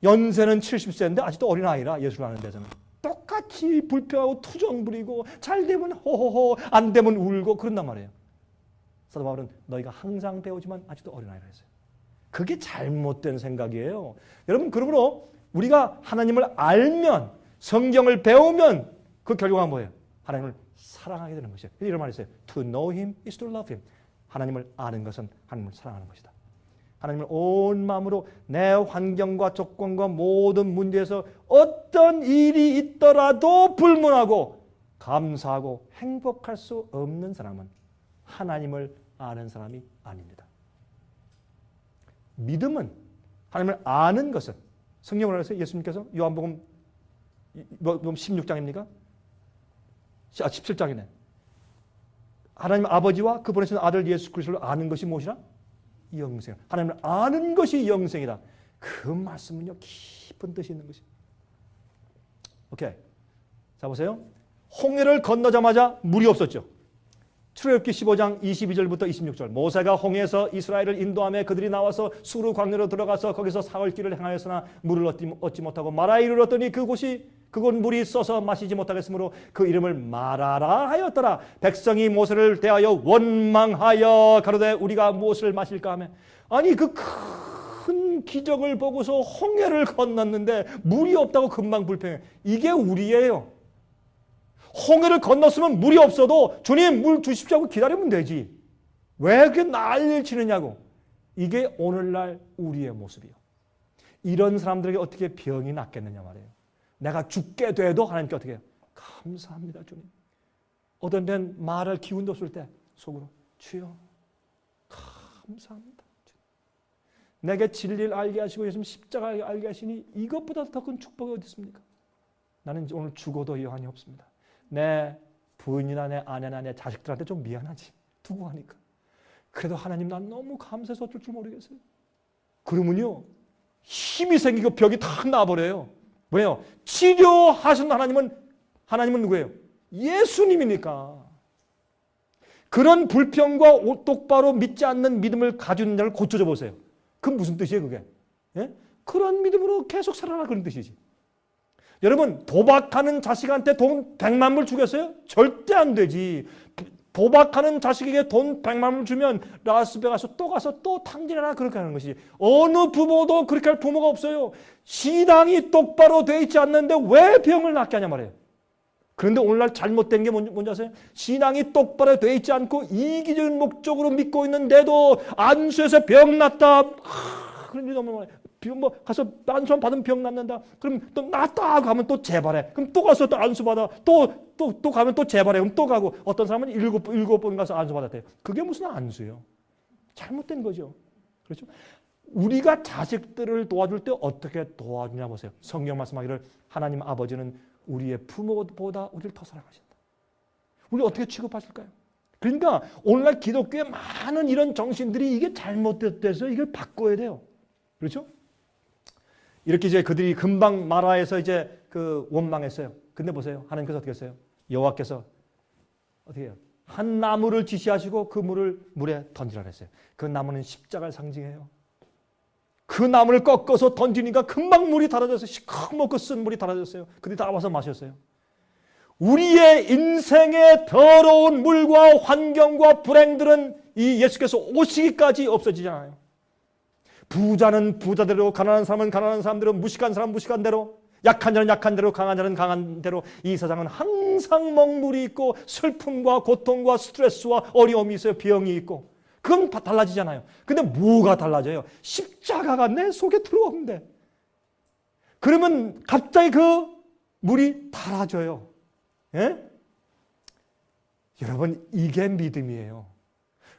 [SPEAKER 1] 연세는 70세인데 아직도 어린아이라 예수를 아는 데서는. 똑같이 불평하고 투정 부리고 잘 되면 호호호 안 되면 울고 그런단 말이에요. 사도 바울은 너희가 항상 배우지만 아직도 어린아이라 했어요. 그게 잘못된 생각이에요. 여러분 그러므로 우리가 하나님을 알면 성경을 배우면 그 결과가 뭐예요? 하나님을 사랑하게 되는 것이에요. 이런 말이 있어요. To know Him is to love Him. 하나님을 아는 것은 하나님을 사랑하는 것이다. 하나님을 온 마음으로 내 환경과 조건과 모든 문제에서 어떤 일이 있더라도 불문하고 감사하고 행복할 수 없는 사람은 하나님을 아는 사람이 아닙니다. 믿음은 하나님을 아는 것은 성경을 알아서 예수님께서 요한복음 16장입니까? 17장이네. 하나님 아버지와 그 보내신 아들 예수 그리스도를 아는 것이 무엇이라? 영생. 하나님을 아는 것이 영생이다. 그 말씀은요 깊은 뜻이 있는 것이. 오케이. 자 보세요. 홍해를 건너자마자 물이 없었죠. 출애굽기 15장 22절부터 26절. 모세가 홍해에서 이스라엘을 인도하며 그들이 나와서 수르 광야로 들어가서 거기서 사흘길을 행하였으나 물을 얻지 못하고 마라에 이르렀더니 그곳 물이 써서 마시지 못하겠으므로 그 이름을 마라라 하였더라. 백성이 모세를 대하여 원망하여 가로되 우리가 무엇을 마실까 하며. 아니 그 큰 기적을 보고서 홍해를 건넜는데 물이 없다고 금방 불평해. 이게 우리예요. 홍해를 건넜으면 물이 없어도 주님 물 주십시오 하고 기다리면 되지. 왜 그렇게 난리를 치느냐고. 이게 오늘날 우리의 모습이요. 이런 사람들에게 어떻게 병이 낫겠느냐 말이에요. 내가 죽게 돼도 하나님께 어떻게 해요? 감사합니다 주님. 어떤 데는 말할 기운도 없을 때 속으로 주여 감사합니다. 내게 진리를 알게 하시고 예수님 십자가를 알게 하시니 이것보다 더 큰 축복이 어디 있습니까? 나는 오늘 죽어도 여한이 없습니다. 내 부인이나 내 아내나 내 자식들한테 좀 미안하지. 두고 가니까. 그래도 하나님 난 너무 감사해서 어쩔 줄 모르겠어요. 그러면요. 힘이 생기고 벽이 탁 나버려요. 왜요? 치료하신 하나님은 누구예요? 예수님이니까. 그런 불평과 똑바로 믿지 않는 믿음을 가지고 있는 자를 고쳐줘 보세요. 그건 무슨 뜻이에요 그게? 예? 그런 믿음으로 계속 살아라 그런 뜻이지. 여러분 도박하는 자식한테 돈 100만 불 주겠어요? 절대 안 되지. 도박하는 자식에게 돈 100만 불 주면 라스베가스 또 가서 또 탕진하나 그렇게 하는 것이지. 어느 부모도 그렇게 할 부모가 없어요. 신앙이 똑바로 돼 있지 않는데 왜 병을 낫게 하냐 말이에요. 그런데 오늘날 잘못된 게 뭔지 아세요? 신앙이 똑바로 돼 있지 않고 이기적인 목적으로 믿고 있는데도 안수해서 병 났다. 그런 일이 너무 많아요. 뭐 가서 안수 받으면 병 낫는다. 그럼 또 낫다 하면 또 재발해. 그럼 또 가서 또 안수 받아. 또 가면 또 재발해. 그럼 또 가고 어떤 사람은 일곱 번 가서 안수 받았대요. 그게 무슨 안수예요? 잘못된 거죠. 그렇죠? 우리가 자식들을 도와줄 때 어떻게 도와주냐 보세요. 성경 말씀하기를 하나님 아버지는 우리의 부모보다 우리를 더 사랑하신다. 우리 어떻게 취급하실까요? 그러니까 오늘날 기독교에 많은 이런 정신들이 이게 잘못돼서 이걸 바꿔야 돼요. 그렇죠? 이렇게 이제 그들이 금방 마라에서 이제 원망했어요. 근데 보세요. 하나님께서 어떻게 했어요? 여호와께서 어떻게 해요? 한 나무를 지시하시고 그 물을 물에 던지라 그랬어요. 그 나무는 십자가를 상징해요. 그 나무를 꺾어서 던지니까 금방 물이 달아졌어요. 시커멓고 쓴 물이 달아졌어요. 그들이 다 와서 마셨어요. 우리의 인생의 더러운 물과 환경과 불행들은 이 예수께서 오시기까지 없어지지 않아요. 부자는 부자대로, 가난한 사람은 가난한 사람대로, 무식한 사람은 무식한 대로, 약한 자는 약한 대로, 강한 자는 강한 대로 이 세상은 항상 먹물이 있고 슬픔과 고통과 스트레스와 어려움이 있어요. 병이 있고. 그건 달라지잖아요. 근데 뭐가 달라져요? 십자가가 내 속에 들어오는데 그러면 갑자기 그 물이 달아져요. 예? 여러분 이게 믿음이에요.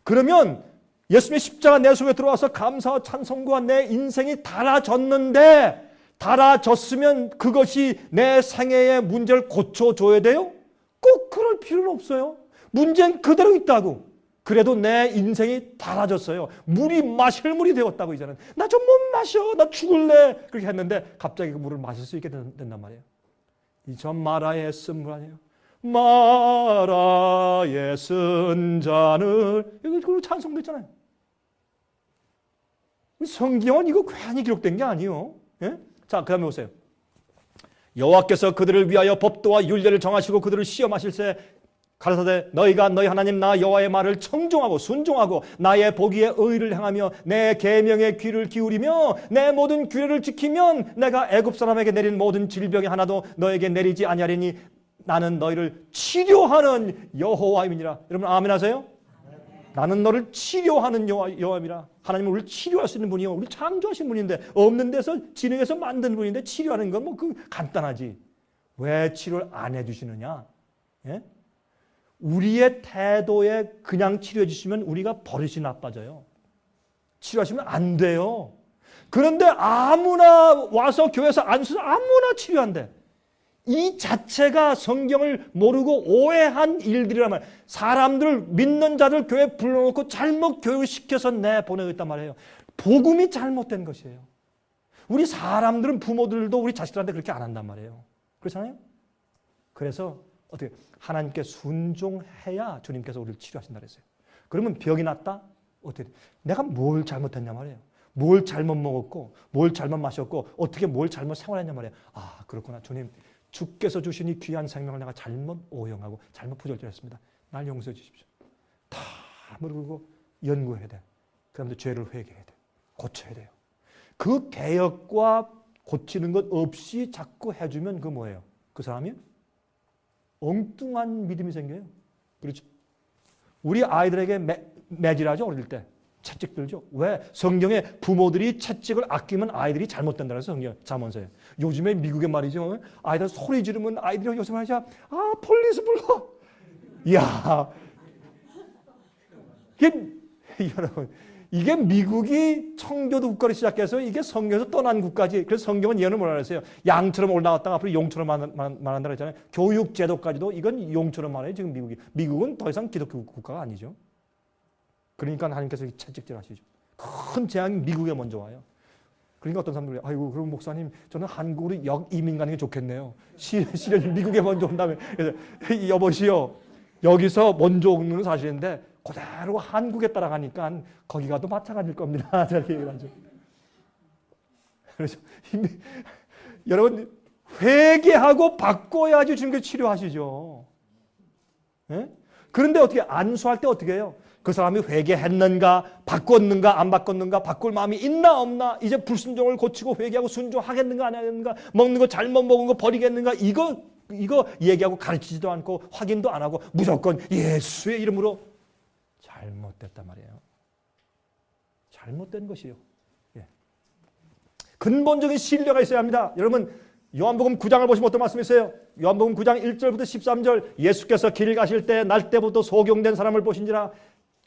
[SPEAKER 1] 그러면 예수님의 십자가 내 속에 들어와서 감사와 찬송과 내 인생이 달아졌는데 달아졌으면 그것이 내 생애의 문제를 고쳐줘야 돼요? 꼭 그럴 필요는 없어요. 문제는 그대로 있다고. 그래도 내 인생이 달아졌어요. 물이 마실 물이 되었다고 이제는. 나 좀 못 마셔. 나 죽을래. 그렇게 했는데 갑자기 그 물을 마실 수 있게 된단 말이에요. 이 전 마라에 쓴 물 아니에요. 마라에 쓴 잔을 이거 찬송됐잖아요. 성경은 이거 괜히 기록된 게 아니에요. 예? 자, 그 다음에 보세요. 여호와께서 그들을 위하여 법도와 율례를 정하시고 그들을 시험하실세 가라사대 너희가 너희 하나님 나 여호와의 말을 청종하고 순종하고 나의 보기에 의를 행하며 내 계명에 귀를 기울이며 내 모든 규례를 지키면 내가 애굽 사람에게 내린 모든 질병이 하나도 너에게 내리지 아니하리니 나는 너희를 치료하는 여호와임이니라. 여러분 아멘 하세요? 나는 너를 치료하는 여호와임이라. 하나님은 우리를 치료할 수 있는 분이요. 우리를 창조하신 분인데 없는 데서 진행해서 만든 분인데 치료하는 건 뭐 그 간단하지. 왜 치료를 안 해주시느냐? 예? 우리의 태도에 그냥 치료해 주시면 우리가 버릇이 나빠져요. 치료하시면 안 돼요. 그런데 아무나 와서 교회에서 안수해서 아무나 치료한대. 이 자체가 성경을 모르고 오해한 일들이란 말이에요. 사람들 믿는 자들 교회에 불러놓고 잘못 교육시켜서 내보내고 있단 말이에요. 복음이 잘못된 것이에요. 우리 사람들은 부모들도 우리 자식들한테 그렇게 안 한단 말이에요. 그렇잖아요? 그래서 어떻게 하나님께 순종해야 주님께서 우리를 치료하신다 그랬어요. 그러면 병이 났다? 어떻게 돼? 내가 뭘 잘못했냐 말이에요. 뭘 잘못 먹었고 뭘 잘못 마셨고 어떻게 뭘 잘못 생활했냐 말이에요. 아 그렇구나. 주님 주께서 주신 이 귀한 생명을 내가 잘못 오용하고 잘못 부절했습니다. 날 용서해 주십시오. 다 무릎 꿇고 연구해야 돼. 그 다음에 죄를 회개해야 돼. 고쳐야 돼요. 그 개혁과 고치는 것 없이 자꾸 해주면 그 뭐예요? 그 사람이 엉뚱한 믿음이 생겨요. 그렇죠? 우리 아이들에게 매질하죠. 어릴 때. 채찍 들죠. 왜? 성경에 부모들이 채찍을 아끼면 아이들이 잘못된다고 해서 성경 잠언서에. 요즘에 미국에 말이죠. 아이들 소리 지르면 아이들이 요새 말이죠. 아 폴리스 불러. 이야. 이게 여러분, 이게 미국이 청교도 국가로 시작해서 이게 성경에서 떠난 국가지. 그래서 성경은 예언을 뭐라 그랬어요? 양처럼 올라갔다가 앞으로 용처럼 말한다고 했잖아요. 교육 제도까지도 이건 용처럼 말해요. 지금 미국이. 미국은 더 이상 기독교 국가가 아니죠. 그러니까 하나님께서 채찍질하시죠. 큰 재앙이 미국에 먼저 와요. 그러니까 어떤 사람들이 아이고 그럼 목사님 저는 한국으로 역이민 가는 게 좋겠네요. 시련이 미국에 먼저 온다면. 그래서 여보시오. 여기서 먼저 오는 건 사실인데 그대로 한국에 따라가니까 거기 가도 마찬가지일 겁니다. 저렇게 얘기를 하죠. 그래서 여러분 회개하고 바꿔야지 주님께서 치료하시죠. 네? 그런데 어떻게 안수할 때 어떻게 해요? 그 사람이 회개했는가, 바꿨는가, 안 바꿨는가, 바꿀 마음이 있나 없나, 이제 불순종을 고치고 회개하고 순종하겠는가 안 하겠는가, 먹는 거 잘못 먹은 거 버리겠는가, 이거 얘기하고 가르치지도 않고 확인도 안 하고 무조건 예수의 이름으로 잘못됐단 말이에요. 잘못된 것이요. 예. 근본적인 신뢰가 있어야 합니다. 여러분 요한복음 9장을 보시면 어떤 말씀이 있어요? 요한복음 9장 1절부터 13절 예수께서 길 가실 때 날 때부터 소경된 사람을 보신지라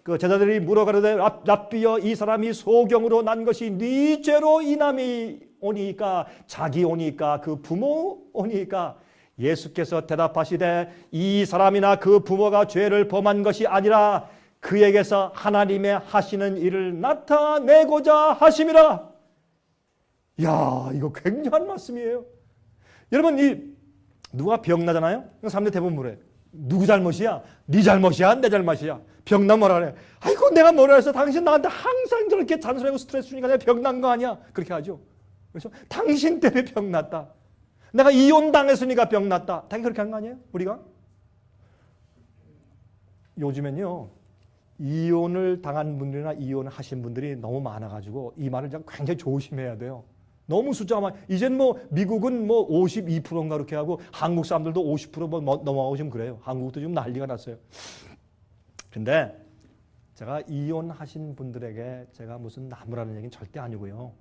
[SPEAKER 1] 그 제자들이 물어가르되 랍비여 이 사람이 소경으로 난 것이 네 죄로 인함이 오니까 자기 오니까 그 부모 오니까 예수께서 대답하시되 이 사람이나 그 부모가 죄를 범한 것이 아니라 그에게서 하나님의 하시는 일을 나타내고자 하심이라. 이야 이거 굉장한 말씀이에요. 여러분 누가 병나잖아요? 사람들 대부분 물어요. 누구 잘못이야? 네 잘못이야? 내 잘못이야? 병난 뭐라 그래? 아이고 내가 뭐라 해서 당신 나한테 항상 저렇게 잔소리하고 스트레스 주니까 내가 병난 거 아니야? 그렇게 하죠. 그렇죠? 당신 때문에 병났다. 내가 이혼당했으니까 병났다. 당연히 그렇게 하는 거 아니에요? 우리가? 요즘엔요. 이혼을 당한 분들이나 이혼을 하신 분들이 너무 많아가지고 이 말을 굉장히 조심해야 돼요. 너무 숫자가 많아. 이젠 미국은 52%인가 그렇게 하고 한국 사람들도 50% 넘어가고 지금 그래요. 한국도 지금 난리가 났어요. 근데 제가 이혼하신 분들에게 제가 무슨 나무라는 얘기는 절대 아니고요.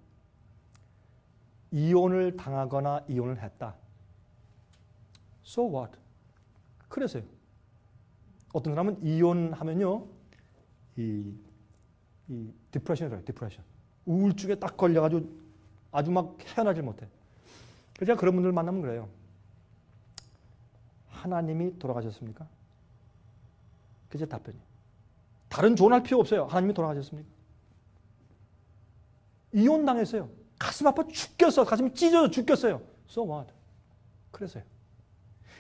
[SPEAKER 1] 이혼을 당하거나 이혼을 했다. So what? 그래서요. 어떤 사람은 이혼하면요. 이 디프레션이라고 디프레션. 우울증에 딱 걸려가지고 아주 막 헤어나질 못해. 그래서 제가 그런 분들 만나면 그래요. 하나님이 돌아가셨습니까? 그게 제 답변이에요. 다른 조언할 필요 없어요. 하나님이 돌아가셨습니까? 이혼당했어요. 가슴 아파 죽겠어. 가슴이 찢어져 죽겠어요. So what? 그래서요.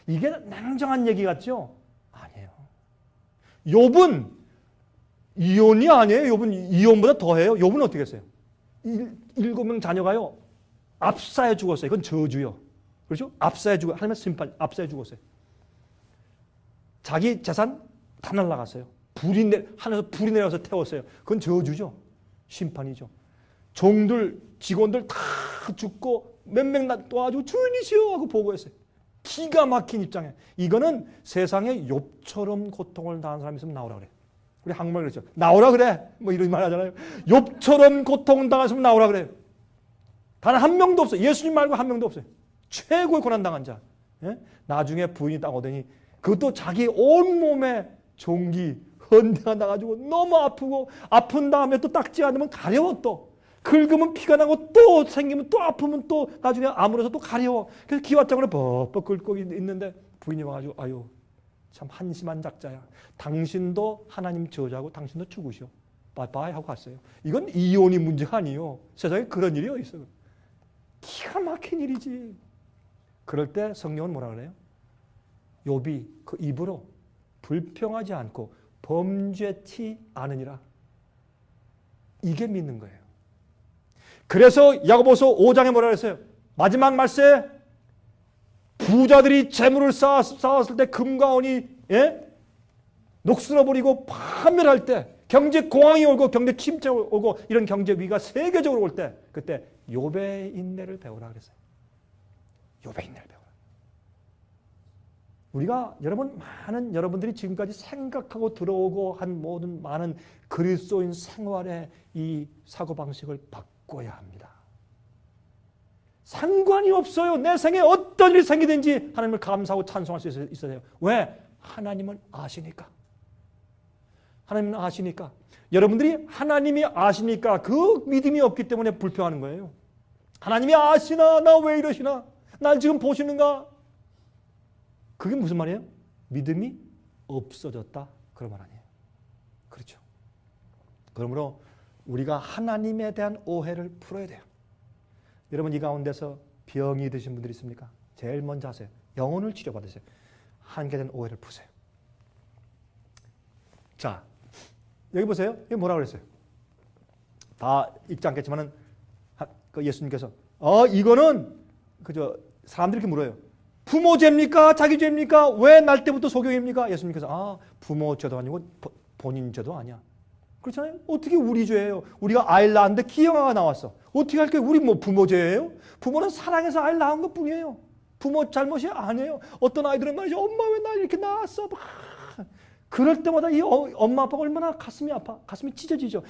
[SPEAKER 1] 이게 냉정한 얘기 같죠? 아니에요. 욥은 이혼이 아니에요. 욥은 이혼보다 더해요. 욥은 어떻게 했어요? 7명 자녀가요. 압사해 죽었어요. 이건 저주요. 그렇죠? 압사해 죽어. 하나님의 심판, 압사해 죽었어요. 자기 재산 다 날라갔어요. 하늘에서 불이 내려서 태웠어요. 그건 저주죠. 심판이죠. 종들, 직원들 다 죽고 몇 명 도와주고 주인이시여 하고 보고했어요. 기가 막힌 입장에. 이거는 세상에 욥처럼 고통을 당한 사람이 있으면 나오라 그래. 우리 한국말 그랬죠. 나오라 그래. 이런 말 하잖아요. 욥처럼 고통 당했으면 나오라 그래요. 단 한 명도 없어요. 예수님 말고 한 명도 없어요. 최고의 고난당한 자. 예? 나중에 부인이 딱 오더니 그것도 자기 온몸에 종기, 헌대가 나가지고 너무 아프고 아픈 다음에 또 닦지 않으면 가려워 또. 긁으면 피가 나고 또 생기면 또 아프면 또 나중에 아물어서 또 가려워. 그래서 기왓장으로 뻑뻑 긁고 있는데 부인이 와가지고 아유 참 한심한 작자야. 당신도 하나님 저주하고 당신도 죽으시오. 바이바이 하고 갔어요. 이건 이혼이 문제가 아니에요. 세상에 그런 일이 어디 있어요. 기가 막힌 일이지. 그럴 때 성경은 뭐라 그래요? 욥이 그 입으로 불평하지 않고 범죄치 않으니라. 이게 믿는 거예요. 그래서 야고보서 5장에 뭐라 그랬어요? 마지막 말세 부자들이 재물을 쌓았을 때 금과 은이 녹슬어버리고 파멸할 때 경제 공황이 오고 경제 침체가 오고 이런 경제 위기가 세계적으로 올 때 그때 욥의 인내를 배우라 그랬어요. 욥의 인내를 배우라. 우리가 여러분들이 지금까지 생각하고 들어오고 한 모든 많은 그리스도인 생활의 이 사고방식을 바꿔야 합니다. 상관이 없어요. 내 생에 어떤 일이 생기든지 하나님을 감사하고 찬송할 수 있어야 돼요. 왜? 하나님은 아시니까. 하나님은 아시니까. 여러분들이 하나님이 아시니까 그 믿음이 없기 때문에 불평하는 거예요. 하나님이 아시나? 나 왜 이러시나? 날 지금 보시는가? 그게 무슨 말이에요? 믿음이 없어졌다. 그런 말 아니에요. 그렇죠. 그러므로 우리가 하나님에 대한 오해를 풀어야 돼요. 여러분 이 가운데서 병이 드신 분들이 있습니까? 제일 먼저 하세요. 영혼을 치료받으세요. 하나님께 대한 오해를 푸세요. 자, 여기 보세요. 여기 뭐라고 그랬어요? 다 읽지 않겠지만은 예수님께서 이거는 그저 사람들이 이렇게 물어요. 부모 죄입니까? 자기 죄입니까? 왜 날 때부터 소경입니까? 예수님께서 부모 죄도 아니고 본인 죄도 아니야. 그렇잖아요. 어떻게 우리 죄예요? 우리가 아이를 낳았는데 기형아가 나왔어. 어떻게 할까요? 우리 뭐 부모 죄예요? 부모는 사랑해서 아이를 낳은 것뿐이에요. 부모 잘못이 아니에요. 어떤 아이들은 말이죠. 엄마 왜 날 이렇게 낳았어? 그럴 때마다 이 엄마 아빠가 얼마나 가슴이 아파. 가슴이 찢어지죠.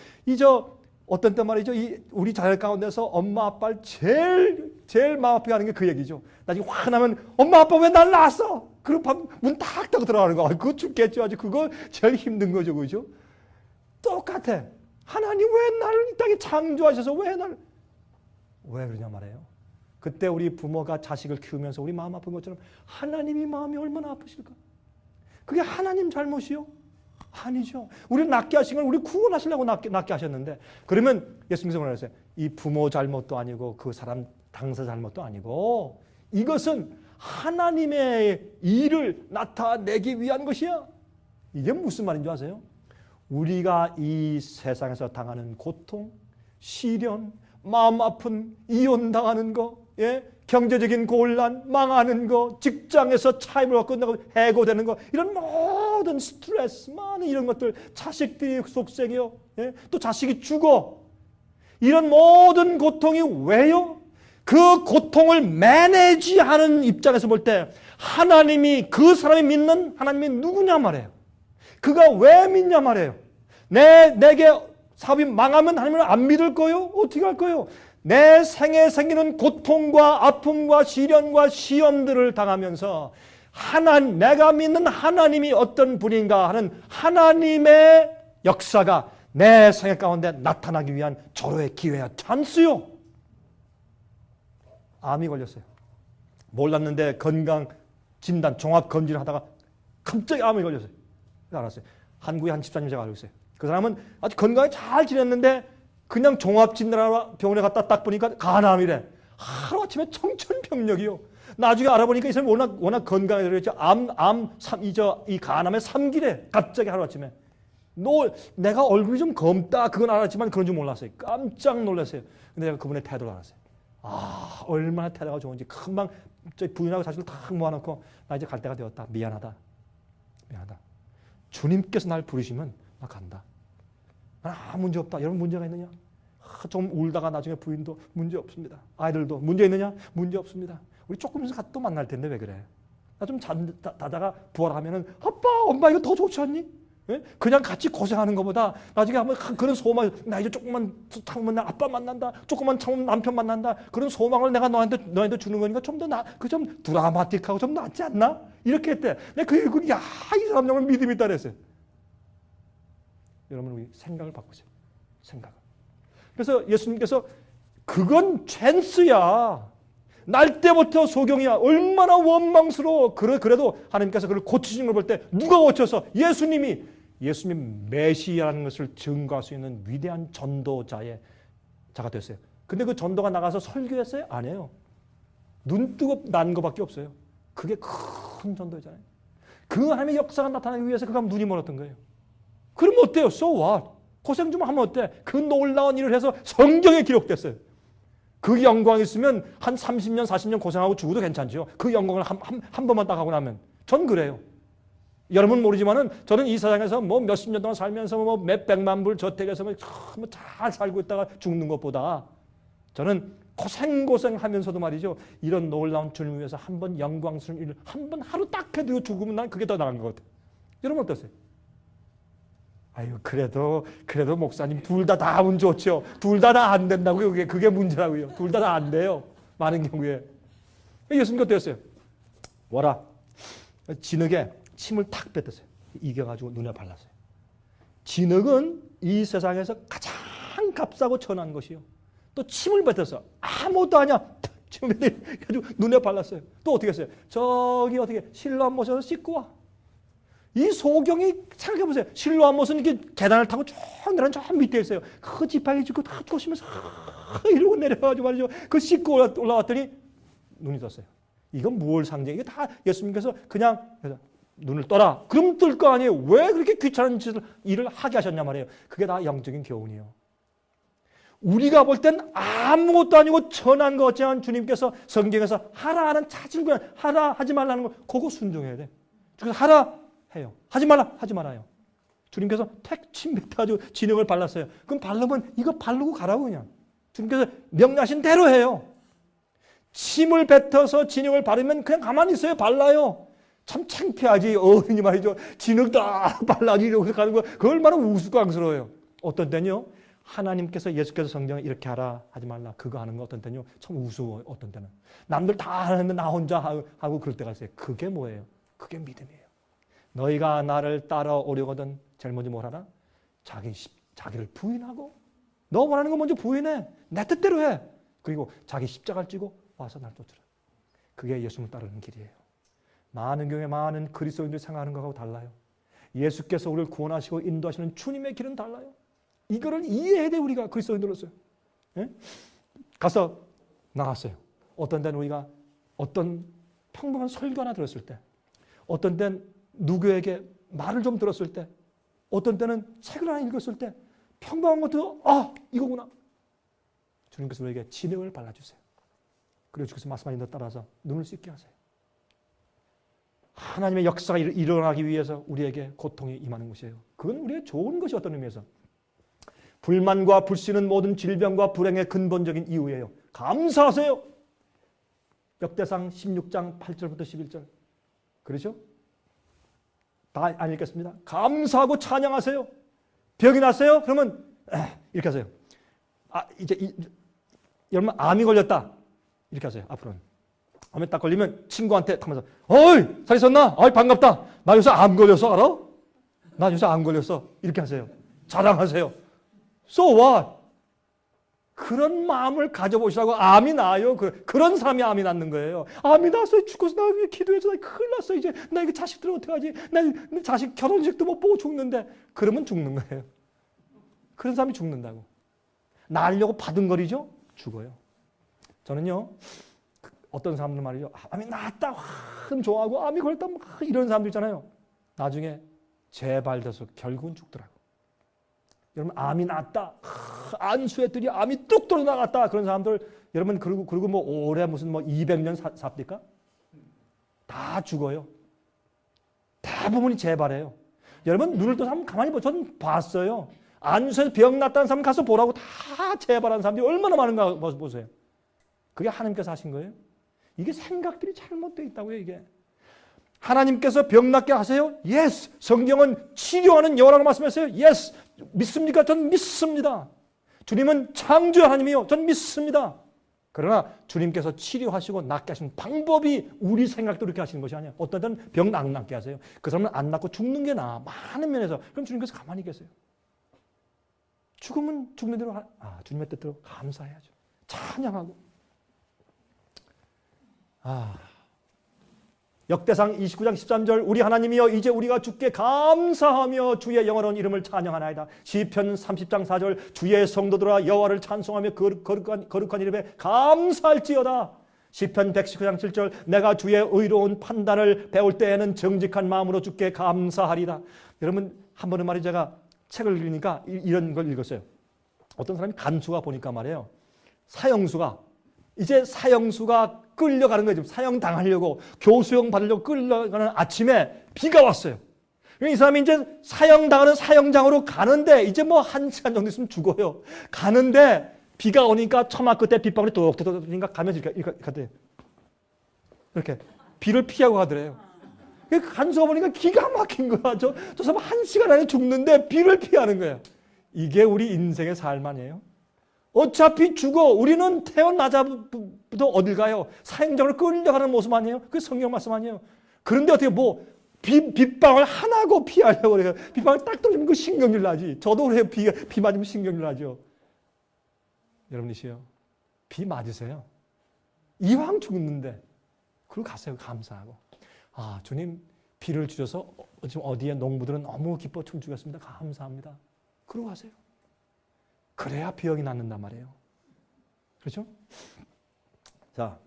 [SPEAKER 1] 어떤 때 말이죠. 우리 자녀 가운데서 엄마 아빠를 제일 마음 아프게 하는 게 그 얘기죠. 나중에 화나면 엄마 아빠 왜 날 낳았어? 그럼 문 탁 닫고 들어가는 거. 그거 죽겠죠. 아주 그거 제일 힘든 거죠. 그죠? 똑같아. 하나님 왜 나를 이 땅에 창조하셔서 왜 그러냐 말이에요. 그때 우리 부모가 자식을 키우면서 우리 마음 아픈 것처럼 하나님이 마음이 얼마나 아프실까? 그게 하나님 잘못이요? 아니죠. 우리를 낳게 하신 건 우리 구원하시려고 낳게 하셨는데 그러면 예수님께서 뭐라 그랬어요? 이 부모 잘못도 아니고 그 사람 당사 잘못도 아니고 이것은 하나님의 일을 나타내기 위한 것이야. 이게 무슨 말인 줄 아세요? 우리가 이 세상에서 당하는 고통, 시련, 마음 아픈 이혼당하는 거, 경제적인 곤란, 망하는 거, 직장에서 차임을 끝나고 해고되는 거, 이런 모든 스트레스, 많은 이런 것들, 자식들이 속생이요, 또 자식이 죽어. 이런 모든 고통이 왜요? 그 고통을 매니지하는 입장에서 볼 때 하나님이 그 사람이 믿는 하나님이 누구냐 말이에요. 그가 왜 믿냐 말이에요. 내게 사업이 망하면 하나님을 안 믿을 거요? 어떻게 할 거요? 내 생에 생기는 고통과 아픔과 시련과 시험들을 당하면서 내가 믿는 하나님이 어떤 분인가 하는 하나님의 역사가 내 생애 가운데 나타나기 위한 절호의 기회야. 찬스요. 암이 걸렸어요. 몰랐는데 건강 진단 종합 검진을 하다가 갑자기 암이 걸렸어요. 알았어요. 한국에 한 집사님 제가 알고 있어요. 그 사람은 아주 건강히 잘 지냈는데 그냥 종합 진단하러 병원에 갔다 딱 보니까 간암이래. 하루아침에 청천벽력이요. 나중에 알아보니까 이 사람이 워낙 건강해 그랬죠. 이 간암의 3기래. 갑자기 하루아침에. 내가 얼굴이 좀 검다 그건 알았지만 그런 줄 몰랐어요. 깜짝 놀랐어요. 근데 제가 그분의 태도를 알았어요. 얼마나 태도가 좋은지 금방 부인하고 자식을 탁 모아놓고 나 이제 갈 때가 되었다. 미안하다. 주님께서 날 부르시면 나 간다. 문제 없다. 여러분 문제가 있느냐? 좀 울다가 나중에 부인도 문제 없습니다. 아이들도 문제 있느냐? 문제 없습니다. 우리 조금 있으면 또 만날 텐데 왜 그래? 나 좀 자다가 부활하면은 아빠, 엄마 이거 더 좋지 않니? 그냥 같이 고생하는 것보다 나중에 한번 그런 소망, 나 이제 조금만 참으면 나 아빠 만난다. 조금만 참으면 남편 만난다. 그런 소망을 내가 너한테 주는 거니까 좀 더 좀 드라마틱하고 좀 낫지 않나? 이렇게 했대. 내가 그 얘기, 이 사람 정말 믿음이 있다 그랬어요. 여러분 우리 생각을 바꾸세요. 생각을. 그래서 예수님께서 그건 찬스야. 날 때부터 소경이야. 얼마나 원망스러워. 그래도 하나님께서 그를 고치신 걸 볼 때 누가 고쳐서? 예수님이 메시아라는 것을 증거할 수 있는 위대한 전도자가 됐어요. 근데 그 전도가 나가서 설교했어요? 아니에요. 눈 뜨고 난 것밖에 없어요. 그게 큰 전도잖아요. 그 하나님의 역사가 나타나기 위해서 그가 눈이 멀었던 거예요. 그럼 어때요? So what? 고생 좀 하면 어때? 그 놀라운 일을 해서 성경에 기록됐어요. 그 영광이 있으면 한 30년, 40년 고생하고 죽어도 괜찮죠. 그 영광을 한 번만 딱 하고 나면. 전 그래요. 여러분 모르지만은 저는 이 세상에서 뭐 몇십 년 동안 살면서 뭐 몇백만 불 저택에서 뭐 잘 살고 있다가 죽는 것보다 저는 고생하면서도 말이죠. 이런 놀라운 주님을 위해서 한 번 영광스러운 일을 한 번 하루 딱 해도 죽으면 난 그게 더 나은 것 같아요. 여러분 어떠세요? 그래도 목사님 둘 다 운 좋죠. 둘 다 안 된다고요. 그게 문제라고요. 둘 다 안 돼요. 많은 경우에. 예수님께 어땠어요? 와라. 진흙에 침을 탁 뱉었어요. 이겨가지고 눈에 발랐어요. 진흙은 이 세상에서 가장 값싸고 천한 것이요. 또 침을 뱉어서 아무것도 아니야. 침을 뱉어가지고 눈에 발랐어요. 또 어떻게 했어요? 저기 어떻게 실로암 못에서 씻고 와. 이 소경이 생각해보세요. 실로암 못은 이렇게 계단을 타고 쭉 내려가는 저 밑에 있어요. 그 지팡이 짚고 다 조심해서 이러고 내려가지고 말이죠. 그 씻고 올라왔더니 눈이 떴어요. 이건 무엇을 상징해? 이게 다 예수님께서 그냥 눈을 떠라. 그럼 뜰 거 아니에요. 왜 그렇게 귀찮은 일을 하게 하셨냐 말이에요. 그게 다 영적인 교훈이에요. 우리가 볼 땐 아무것도 아니고 천한 것 같지만 주님께서 성경에서 하라 하는 찾은 거야. 하라 하지 말라는 거 그거 순종해야 돼. 그래서 하라 해요. 하지 말라 하지 말아요. 주님께서 택침 뱉어가지고 진흙을 발랐어요. 그럼 바르면 이거 바르고 가라고 그냥. 주님께서 명령하신 대로 해요. 침을 뱉어서 진흙을 바르면 그냥 가만히 있어요. 발라요. 참 창피하지. 어른이 말이죠. 진흙 다 발라주려고 하는 거 그 얼마나 우스꽝스러워요. 어떤 때는요. 하나님께서 예수께서 성경에 이렇게 하라 하지 말라 그거 하는 거 어떤 때는요. 참 우스워요. 어떤 때는. 남들 다 하는데 나 혼자 하고 그럴 때가 있어요. 그게 뭐예요? 그게 믿음이에요. 너희가 나를 따라오려거든 제일 먼저 뭘 하나? 자기를 부인하고 너 원하는 거 먼저 부인해. 내 뜻대로 해. 그리고 자기 십자가를 쥐고 와서 날 쫓으라. 그게 예수님을 따르는 길이에요. 많은 경우에 많은 그리스도인들이 생각하는 것하고 달라요. 예수께서 우리를 구원하시고 인도하시는 주님의 길은 달라요. 이거를 이해해야 돼 우리가 그리스도인들로서요. 예? 가서 나갔어요. 어떤 때는 우리가 어떤 평범한 설교 하나 들었을 때 어떤 때는 누구에게 말을 좀 들었을 때 어떤 때는 책을 하나 읽었을 때 평범한 것도 이거구나. 주님께서 우리에게 진흙을 발라주세요. 그리고 주께서 말씀하신 대로 따라서 눈을 씻게 하세요. 하나님의 역사가 일어나기 위해서 우리에게 고통이 임하는 것이에요. 그건 우리의 좋은 것이 어떤 의미에서 불만과 불신은 모든 질병과 불행의 근본적인 이유예요. 감사하세요. 역대상 16장 8절부터 11절. 그렇죠? 다 안 읽겠습니다. 감사하고 찬양하세요. 병이 났어요? 그러면 이렇게 하세요. 여러분 암이 걸렸다. 이렇게 하세요. 앞으로는. 암에 딱 걸리면 친구한테 하면서 어이 잘 있었나? 어이 반갑다. 나 요새 암 걸렸어 알아? 나 요새 암 걸렸어. 이렇게 하세요. 자랑하세요. So what? 그런 마음을 가져보시라고. 암이 나요. 그런 사람이 암이 낫는 거예요. 암이 났어요. 죽어서 나 위해 기도해서 나 큰일 났어. 이제 나 이거 자식들 어떡하지? 내 자식 결혼식도 못 보고 죽는데. 그러면 죽는 거예요. 그런 사람이 죽는다고. 나으려고 바둥거리죠? 죽어요. 저는요. 어떤 사람들 말이죠. 암이 낫다. 참 좋아하고 암이 걸렸다. 이런 사람들 있잖아요. 나중에 재발돼서 결국은 죽더라고. 여러분 암이 낫다. 안수했더니 암이 뚝 떨어나갔다. 그런 사람들 여러분 그리고 뭐 올해 무슨 뭐 200년 삽니까? 다 죽어요. 대부분이 재발해요. 여러분 눈을 떠서 한번 가만히 보세요. 저는 봤어요. 안수해서 병 났다는 사람 가서 보라고 다 재발한 사람들이 얼마나 많은가 보세요. 그게 하나님께서 하신 거예요. 이게 생각들이 잘못되어 있다고요. 이게. 하나님께서 병 낫게 하세요? Yes. 성경은 치료하는 여호와라고 말씀했어요. Yes. 믿습니까? 전 믿습니다. 주님은 창조의 하나님이요. 전 믿습니다. 그러나 주님께서 치료하시고 낫게 하시는 방법이 우리 생각대로 그렇게 하시는 것이 아니에요. 어떤 때는 병 안 낫게 하세요. 그 사람은 안 낫고 죽는 게 나아. 많은 면에서. 그럼 주님께서 가만히 계세요. 죽으면 죽는 대로 주님의 뜻대로 감사해야죠. 찬양하고. 역대상 29장 13절 우리 하나님이여 이제 우리가 주께 감사하며 주의 영원한 이름을 찬양하나이다. 시편 30장 4절 주의 성도들아 여호와를 찬송하며 거룩한 이름에 감사할지어다. 시편 119장 7절 내가 주의 의로운 판단을 배울 때에는 정직한 마음으로 주께 감사하리다. 여러분 한 번은 말이죠. 제가 책을 읽으니까 이런 걸 읽었어요. 어떤 사람이 간수가 보니까 말이에요. 사형수가 끌려가는 거예요. 지금 사형당하려고 교수형 받으려고 끌려가는 아침에 비가 왔어요. 이 사람이 이제 사형당하는 사형장으로 가는데 이제 뭐 1시간 정도 있으면 죽어요. 가는데 비가 오니까 처마 끝에 빗방울이 똑똑똑 그러니까 가면서 이렇게 비를 피하고 가더래요. 간수가 보니까 기가 막힌 거야. 저 사람 1시간 안에 죽는데 비를 피하는 거예요. 이게 우리 인생의 삶 아니에요? 어차피 죽어. 우리는 태어나자부터 어딜 가요? 사형장으로 끌려가는 모습 아니에요? 그게 성경 말씀 아니에요? 그런데 어떻게 빗방울 하나고 피하려고 그래요. 빗방울 딱 떨어지면 그 신경질 나지. 저도 그래요. 비 맞으면 신경질 나죠. 여러분이시요. 비 맞으세요. 이왕 죽는데 그리고 가세요. 감사하고. 아, 주님 비를 주셔서 지금 어디에 농부들은 너무 기뻐 춤추겠습니다. 감사합니다. 그러고 가세요. 그래야 비역이 낫는단 말이에요. 그렇죠? 자,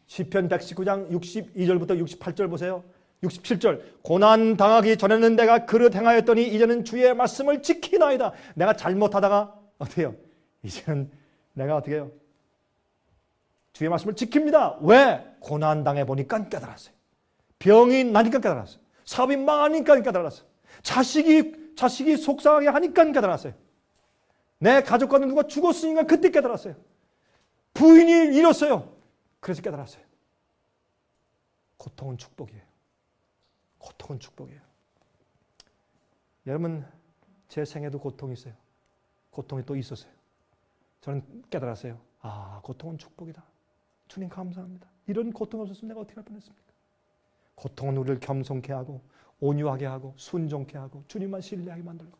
[SPEAKER 1] 시편 119장 62절부터 68절 보세요. 67절. 고난 당하기 전에는 내가 그릇 행하였더니 이제는 주의 말씀을 지키나이다. 내가 잘못하다가 어떻게 해요? 이제는 내가 어떻게 해요? 주의 말씀을 지킵니다. 왜? 고난 당해 보니까 깨달았어요. 병이 나니까 깨달았어요. 사업이 망하니까 깨달았어요. 자식이 속상하게 하니까 깨달았어요. 내 가족과 누가 죽었으니까 그때 깨달았어요. 부인이 잃었어요. 그래서 깨달았어요. 고통은 축복이에요. 고통은 축복이에요. 여러분, 제 생에도 고통이 있어요. 고통이 또 있었어요. 저는 깨달았어요. 아, 고통은 축복이다. 주님 감사합니다. 이런 고통이 없었으면 내가 어떻게 할 뻔했습니까? 고통은 우리를 겸손케 하고 온유하게 하고 순종케 하고 주님만 신뢰하게 만들고,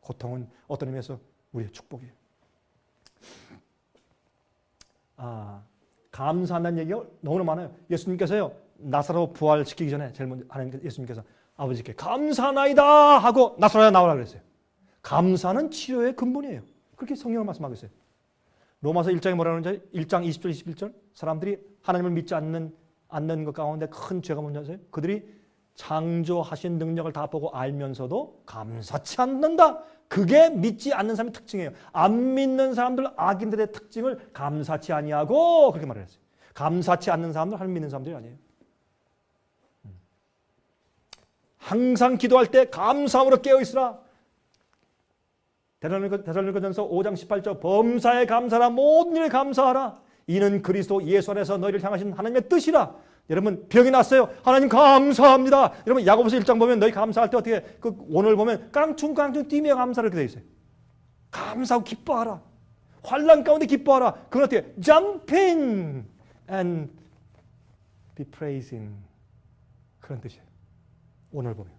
[SPEAKER 1] 고통은 어떤 의미에서 우리의 축복이에요. 아, 감사한다는 얘기가 너무나 많아요. 예수님께서요, 나사로 부활시키기 전에 제일 먼저 하나님께서, 예수님께서 아버지께 감사나이다 하고 나사로야 나오라 그랬어요. 감사는 치료의 근본이에요. 그렇게 성경을 말씀하고 있어요. 로마서 1장에 뭐라 그러는지 1장 20절 21절 사람들이 하나님을 믿지 않는 것 가운데 큰 죄가 뭔지 아세요? 그들이 창조하신 능력을 다 보고 알면서도 감사치 않는다. 그게 믿지 않는 사람의 특징이에요. 안 믿는 사람들, 악인들의 특징을 감사치 아니하고 그렇게 말을 했어요. 감사치 않는 사람들, 하나님 믿는 사람들이 아니에요. 항상 기도할 때 감사함으로 깨어있으라. 데살로니가전서 5장 18절 범사에 감사하라. 모든 일에 감사하라. 이는 그리스도 예수 안에서 너희를 향하신 하나님의 뜻이라. 여러분, 병이 났어요. 하나님 감사합니다. 여러분, 야고보서 1장 보면 너희 감사할 때 어떻게, 그 오늘 보면 깡충깡충 뛰며 감사를 이렇게 되어 있어요. 감사하고 기뻐하라. 환난 가운데 기뻐하라. 그건 어떻게? Jumping and be praising. 그런 뜻이에요. 오늘 보면.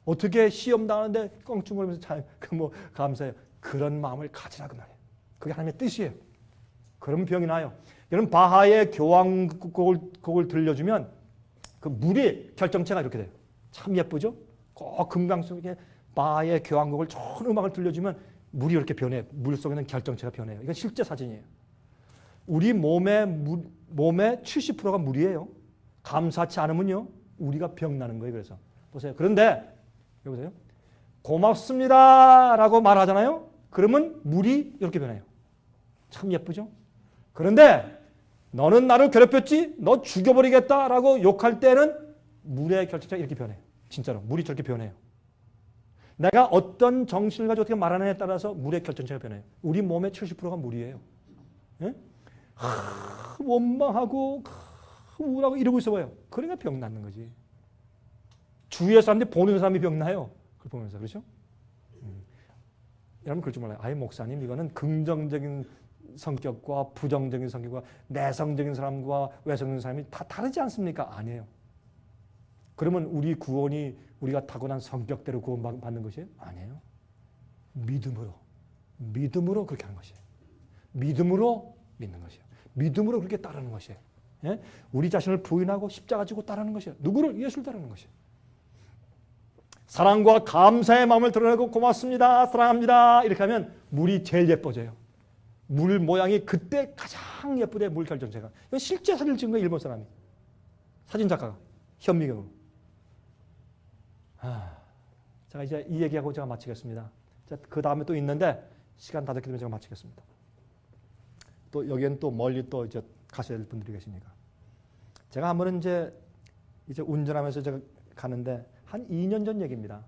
[SPEAKER 1] 어떻게 시험 당하는데 껑충거리면서 감사해요. 그런 마음을 가지라 그 말이에요. 그게 하나님의 뜻이에요. 그럼 병이 나요. 여러분, 바하의 교향곡을 들려주면 그 물의 결정체가 이렇게 돼요. 참 예쁘죠? 꼭 금강 속에 바하의 교향곡을 좋은 음악을 들려주면 물이 이렇게 변해요. 물 속에 있는 결정체가 변해요. 이건 실제 사진이에요. 우리 몸의 70%가 물이에요. 감사치 않으면요, 우리가 병 나는 거예요. 그래서 보세요. 그런데 여보세요? 고맙습니다 라고 말하잖아요. 그러면 물이 이렇게 변해요. 참 예쁘죠? 그런데 너는 나를 괴롭혔지? 너 죽여버리겠다 라고 욕할 때는 물의 결정체가 이렇게 변해요. 진짜로 물이 저렇게 변해요. 내가 어떤 정신을 가지고 어떻게 말하느냐에 따라서 물의 결정체가 변해요. 우리 몸의 70%가 물이에요. 예? 원망하고 우울하고 이러고 있어 봐요. 그러니까 병 낫는 거지. 주위의 사람들이 보는 사람이 병 나요. 그걸 보면서. 그렇죠? 여러분 그럴 줄 몰라요. 아예 목사님, 이거는 긍정적인 성격과 부정적인 성격과 내성적인 사람과 외성적인 사람이 다 다르지 않습니까? 아니에요. 그러면 우리 구원이 우리가 타고난 성격대로 구원받는 것이에요? 아니에요. 믿음으로 그렇게 하는 것이에요. 믿음으로 믿는 것이에요. 믿음으로 그렇게 따르는 것이에요. 예? 우리 자신을 부인하고 십자가 지고 따르는 것이에요. 누구를? 예수를 따르는 것이에요. 사랑과 감사의 마음을 드러내고 고맙습니다, 사랑합니다 이렇게 하면 물이 제일 예뻐져요. 물 모양이 그때 가장 예쁘대. 물 결정체가. 이건 실제 사진을 찍은 거예요. 일본 사람이. 사진작가가. 현미경으로. 제가 이제 이 얘기하고 제가 마치겠습니다. 그 다음에 또 있는데 시간 다 됐기 때문에 제가 마치겠습니다. 또 여기엔 또 멀리 또 이제 가셔야 될 분들이 계시니까. 제가 한 번은 이제 운전하면서 제가 가는데 한 2년 전 얘기입니다.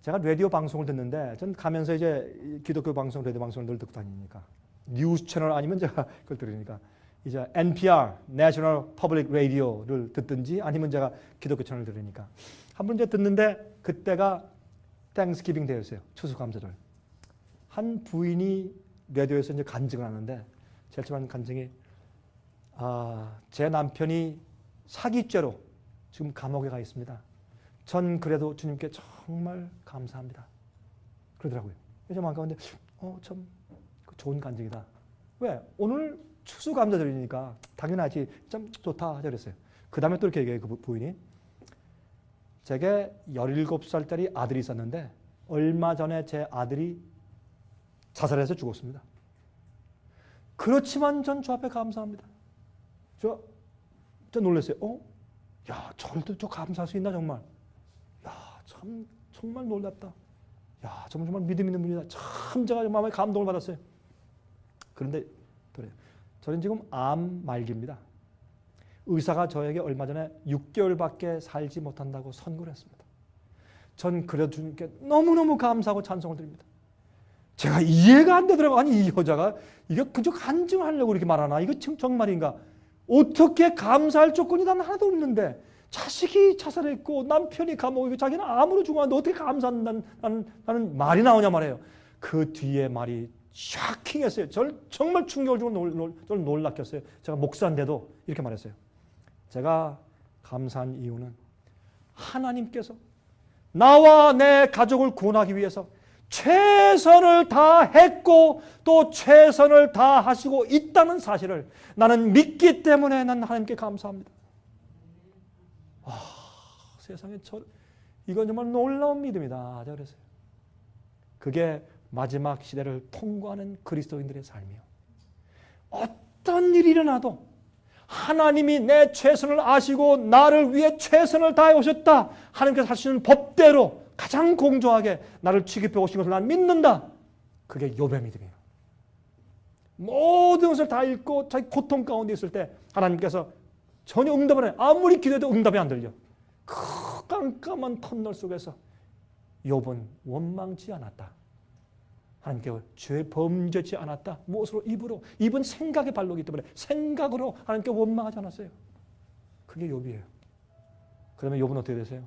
[SPEAKER 1] 제가 라디오 방송을 듣는데 전 가면서 이제 기독교 방송, 라디오 방송을 늘 듣고 다니니까 뉴스 채널 아니면 제가 그걸 들으니까 이제 NPR, National Public Radio를 듣든지 아니면 제가 기독교 채널을 들으니까 한 번 이제 듣는데 그때가 땡스기빙 데이였어요. 추수감사절. 한 부인이 라디오에서 이제 간증을 하는데 제일 처음 하는 간증이 제 남편이 사기죄로 지금 감옥에 가 있습니다. 전 그래도 주님께 정말 감사합니다. 그러더라고요. 좀 아까운데 참 좋은 간증이다. 왜? 오늘 추수감사절이니까 당연하지. 참 좋다 그랬어요. 그 다음에 또 이렇게 얘기해요. 그 부인이. 제게 17살짜리 아들이 있었는데 얼마 전에 제 아들이 자살해서 죽었습니다. 그렇지만 전 주 앞에 감사합니다. 저 놀랐어요. 야, 저래도 저 감사할 수 있나 정말. 야, 참 정말 놀랍다. 야, 정말 믿음 있는 분이다. 참 제가 마음에 감동을 받았어요. 그런데 그래요. 저는 지금 암 말기입니다. 의사가 저에게 얼마 전에 6개월밖에 살지 못한다고 선고를 했습니다. 전 그래도 주님께 너무너무 감사하고 찬송을 드립니다. 제가 이해가 안 되더라고요. 아니 이 여자가 이게 그저 간증하려고 이렇게 말하나? 이거 정말인가? 어떻게 감사할 조건이 난 하나도 없는데 자식이 자살했고 남편이 감옥이고 자기는 암으로 죽었는데 어떻게 감사한다는 말이 나오냐 말이에요. 그 뒤에 말이 샤킹했어요. 저를 정말 충격을 주고 저를 놀랍게 했어요. 제가 목사인데도 이렇게 말했어요. 제가 감사한 이유는 하나님께서 나와 내 가족을 구원하기 위해서 최선을 다했고 또 최선을 다하시고 있다는 사실을 나는 믿기 때문에 난 하나님께 감사합니다. 와, 세상에 이건 정말 놀라운 믿음이다. 그랬어요. 그게 마지막 시대를 통과하는 그리스도인들의 삶이요. 어떤 일이 일어나도 하나님이 내 최선을 아시고 나를 위해 최선을 다해 오셨다. 하나님께서 하시는 법대로 가장 공정하게 나를 취급해 오신 것을 난 믿는다. 그게 욥의 믿음이에요. 모든 것을 다 잃고 자기 고통 가운데 있을 때 하나님께서 전혀 응답을 안 해요. 아무리 기도해도 응답이 안 들려. 그 깜깜한 터널 속에서 욥은 원망치 않았다. 하나님께 죄 범죄치 않았다. 무엇으로? 입은 생각의 발로기 때문에 생각으로 하나님께 원망하지 않았어요. 그게 욥이에요. 그러면 욥은 어떻게 되세요?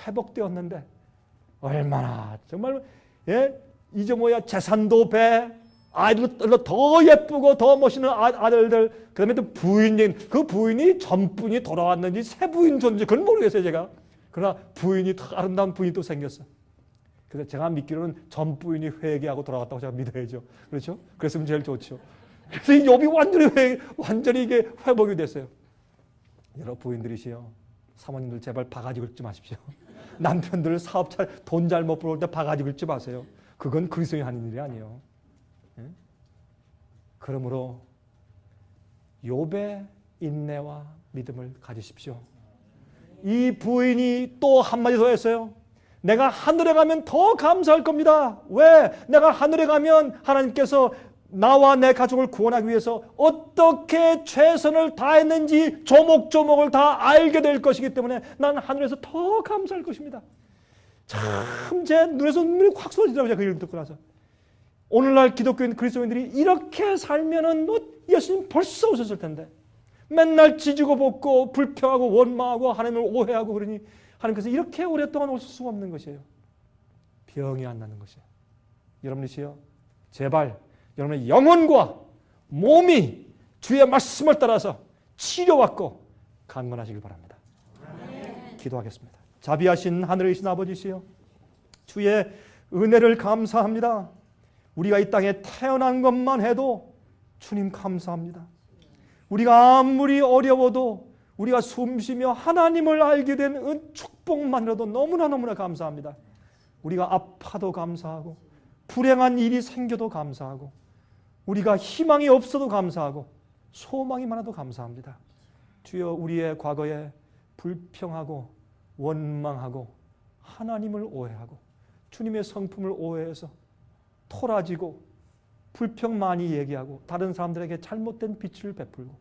[SPEAKER 1] 회복되었는데 얼마나 정말 이제 재산도 배, 아이들도 더 예쁘고 더 멋있는 아들들, 그다음에 또 그 부인이 전분이 돌아왔는지 새 부인 존재 그건 모르겠어요 제가. 그러나 더 아름다운 부인이 또 생겼어. 그래서 제가 믿기로는 전 부인이 회개하고 돌아왔다고 제가 믿어야죠. 그렇죠? 그랬으면 제일 좋죠. 그래서 이 욥이 완전히 이게 회복이 됐어요. 여러 부인들이시여, 사모님들 제발 바가지 긁지 마십시오. 남편들 사업차 돈 잘못 벌어올 때 바가지 긁지 마세요. 그건 그리스도인이 하는 일이 아니에요. 그러므로 욥의 인내와 믿음을 가지십시오. 이 부인이 또 한마디 더 했어요. 내가 하늘에 가면 더 감사할 겁니다. 왜? 내가 하늘에 가면 하나님께서 나와 내 가족을 구원하기 위해서 어떻게 최선을 다했는지 조목조목을 다 알게 될 것이기 때문에 난 하늘에서 더 감사할 것입니다. 참 제 눈에서 눈물이 확 쏟아지더라고요. 그 얘기를 듣고 나서. 오늘날 기독교인 그리스도인들이 이렇게 살면은 예수님 벌써 오셨을 텐데 맨날 지지고 볶고 불평하고 원망하고 하나님을 오해하고 그러니 하나님께서 이렇게 오랫동안 오실 수가 없는 것이에요. 병이 안 나는 것이에요. 여러분이시여, 제발 여러분의 영혼과 몸이 주의 말씀을 따라서 치료받고 강건하시길 바랍니다. 기도하겠습니다. 자비하신 하늘에 계신 아버지시여, 주의 은혜를 감사합니다. 우리가 이 땅에 태어난 것만 해도 주님 감사합니다. 우리가 아무리 어려워도 우리가 숨쉬며 하나님을 알게 된 축복만으로도 너무나 감사합니다. 우리가 아파도 감사하고 불행한 일이 생겨도 감사하고 우리가 희망이 없어도 감사하고 소망이 많아도 감사합니다. 주여, 우리의 과거에 불평하고 원망하고 하나님을 오해하고 주님의 성품을 오해해서 토라지고 불평 많이 얘기하고 다른 사람들에게 잘못된 빛을 베풀고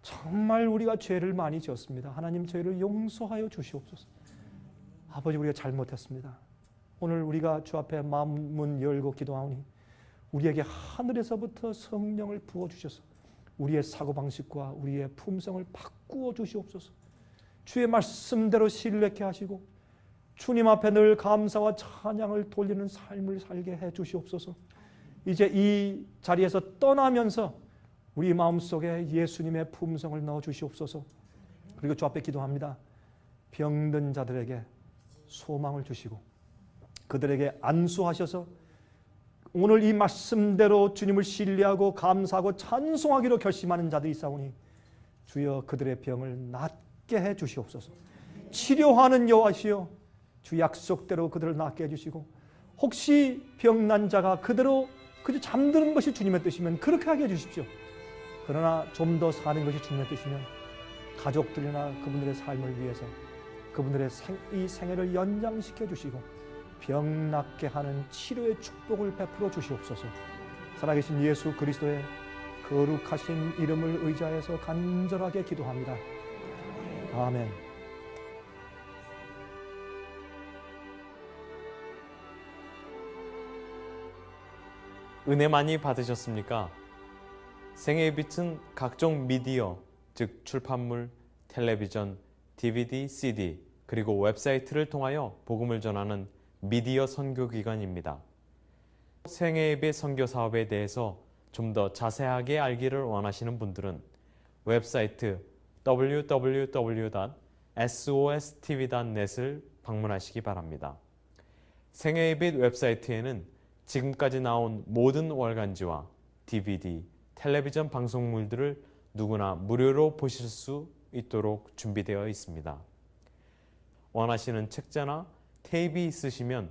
[SPEAKER 1] 정말 우리가 죄를 많이 지었습니다. 하나님, 저희를 용서하여 주시옵소서. 아버지, 우리가 잘못했습니다. 오늘 우리가 주 앞에 마음문 열고 기도하오니 우리에게 하늘에서부터 성령을 부어주셔서 우리의 사고방식과 우리의 품성을 바꾸어 주시옵소서. 주의 말씀대로 신뢰케 하시고 주님 앞에 늘 감사와 찬양을 돌리는 삶을 살게 해 주시옵소서. 이제 이 자리에서 떠나면서 우리 마음속에 예수님의 품성을 넣어 주시옵소서. 그리고 주 앞에 기도합니다. 병든 자들에게 소망을 주시고 그들에게 안수하셔서 오늘 이 말씀대로 주님을 신뢰하고 감사하고 찬송하기로 결심하는 자들이 있사오니 주여 그들의 병을 낫게 해 주시옵소서. 치료하는 여호와시여 주 약속대로 그들을 낫게 해주시고 혹시 병난 자가 그대로 그저 잠드는 것이 주님의 뜻이면 그렇게 하게 해주십시오. 그러나 좀 더 사는 것이 주님의 뜻이면 가족들이나 그분들의 삶을 위해서 그분들의 이 생애를 연장시켜 주시고 병 낫게 하는 치료의 축복을 베풀어 주시옵소서. 살아계신 예수 그리스도의 거룩하신 이름을 의지하여서 간절하게 기도합니다. 아멘.
[SPEAKER 2] 은혜 많이 받으셨습니까? 생애의 빛은 각종 미디어, 즉 출판물, 텔레비전, DVD, CD, 그리고 웹사이트를 통하여 복음을 전하는 미디어 선교기관입니다. 생애의 빛 선교 사업에 대해서 좀 더 자세하게 알기를 원하시는 분들은 웹사이트 www.sostv.net을 방문하시기 바랍니다. 생애의 빛 웹사이트에는 지금까지 나온 모든 월간지와 DVD, 텔레비전 방송물들을 누구나 무료로 보실 수 있도록 준비되어 있습니다. 원하시는 책자나 테이프 있으시면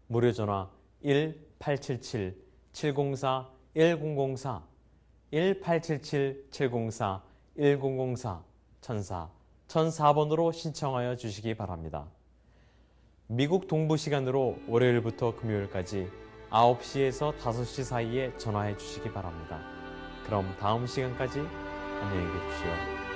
[SPEAKER 2] 무료 전화 1877-704-1004, 1877-704-1004, 1004번으로 신청하여 주시기 바랍니다. 미국 동부 시간으로 월요일부터 금요일까지 9시에서 5시 사이에 전화해 주시기 바랍니다. 그럼 다음 시간까지 안녕히 계십시오.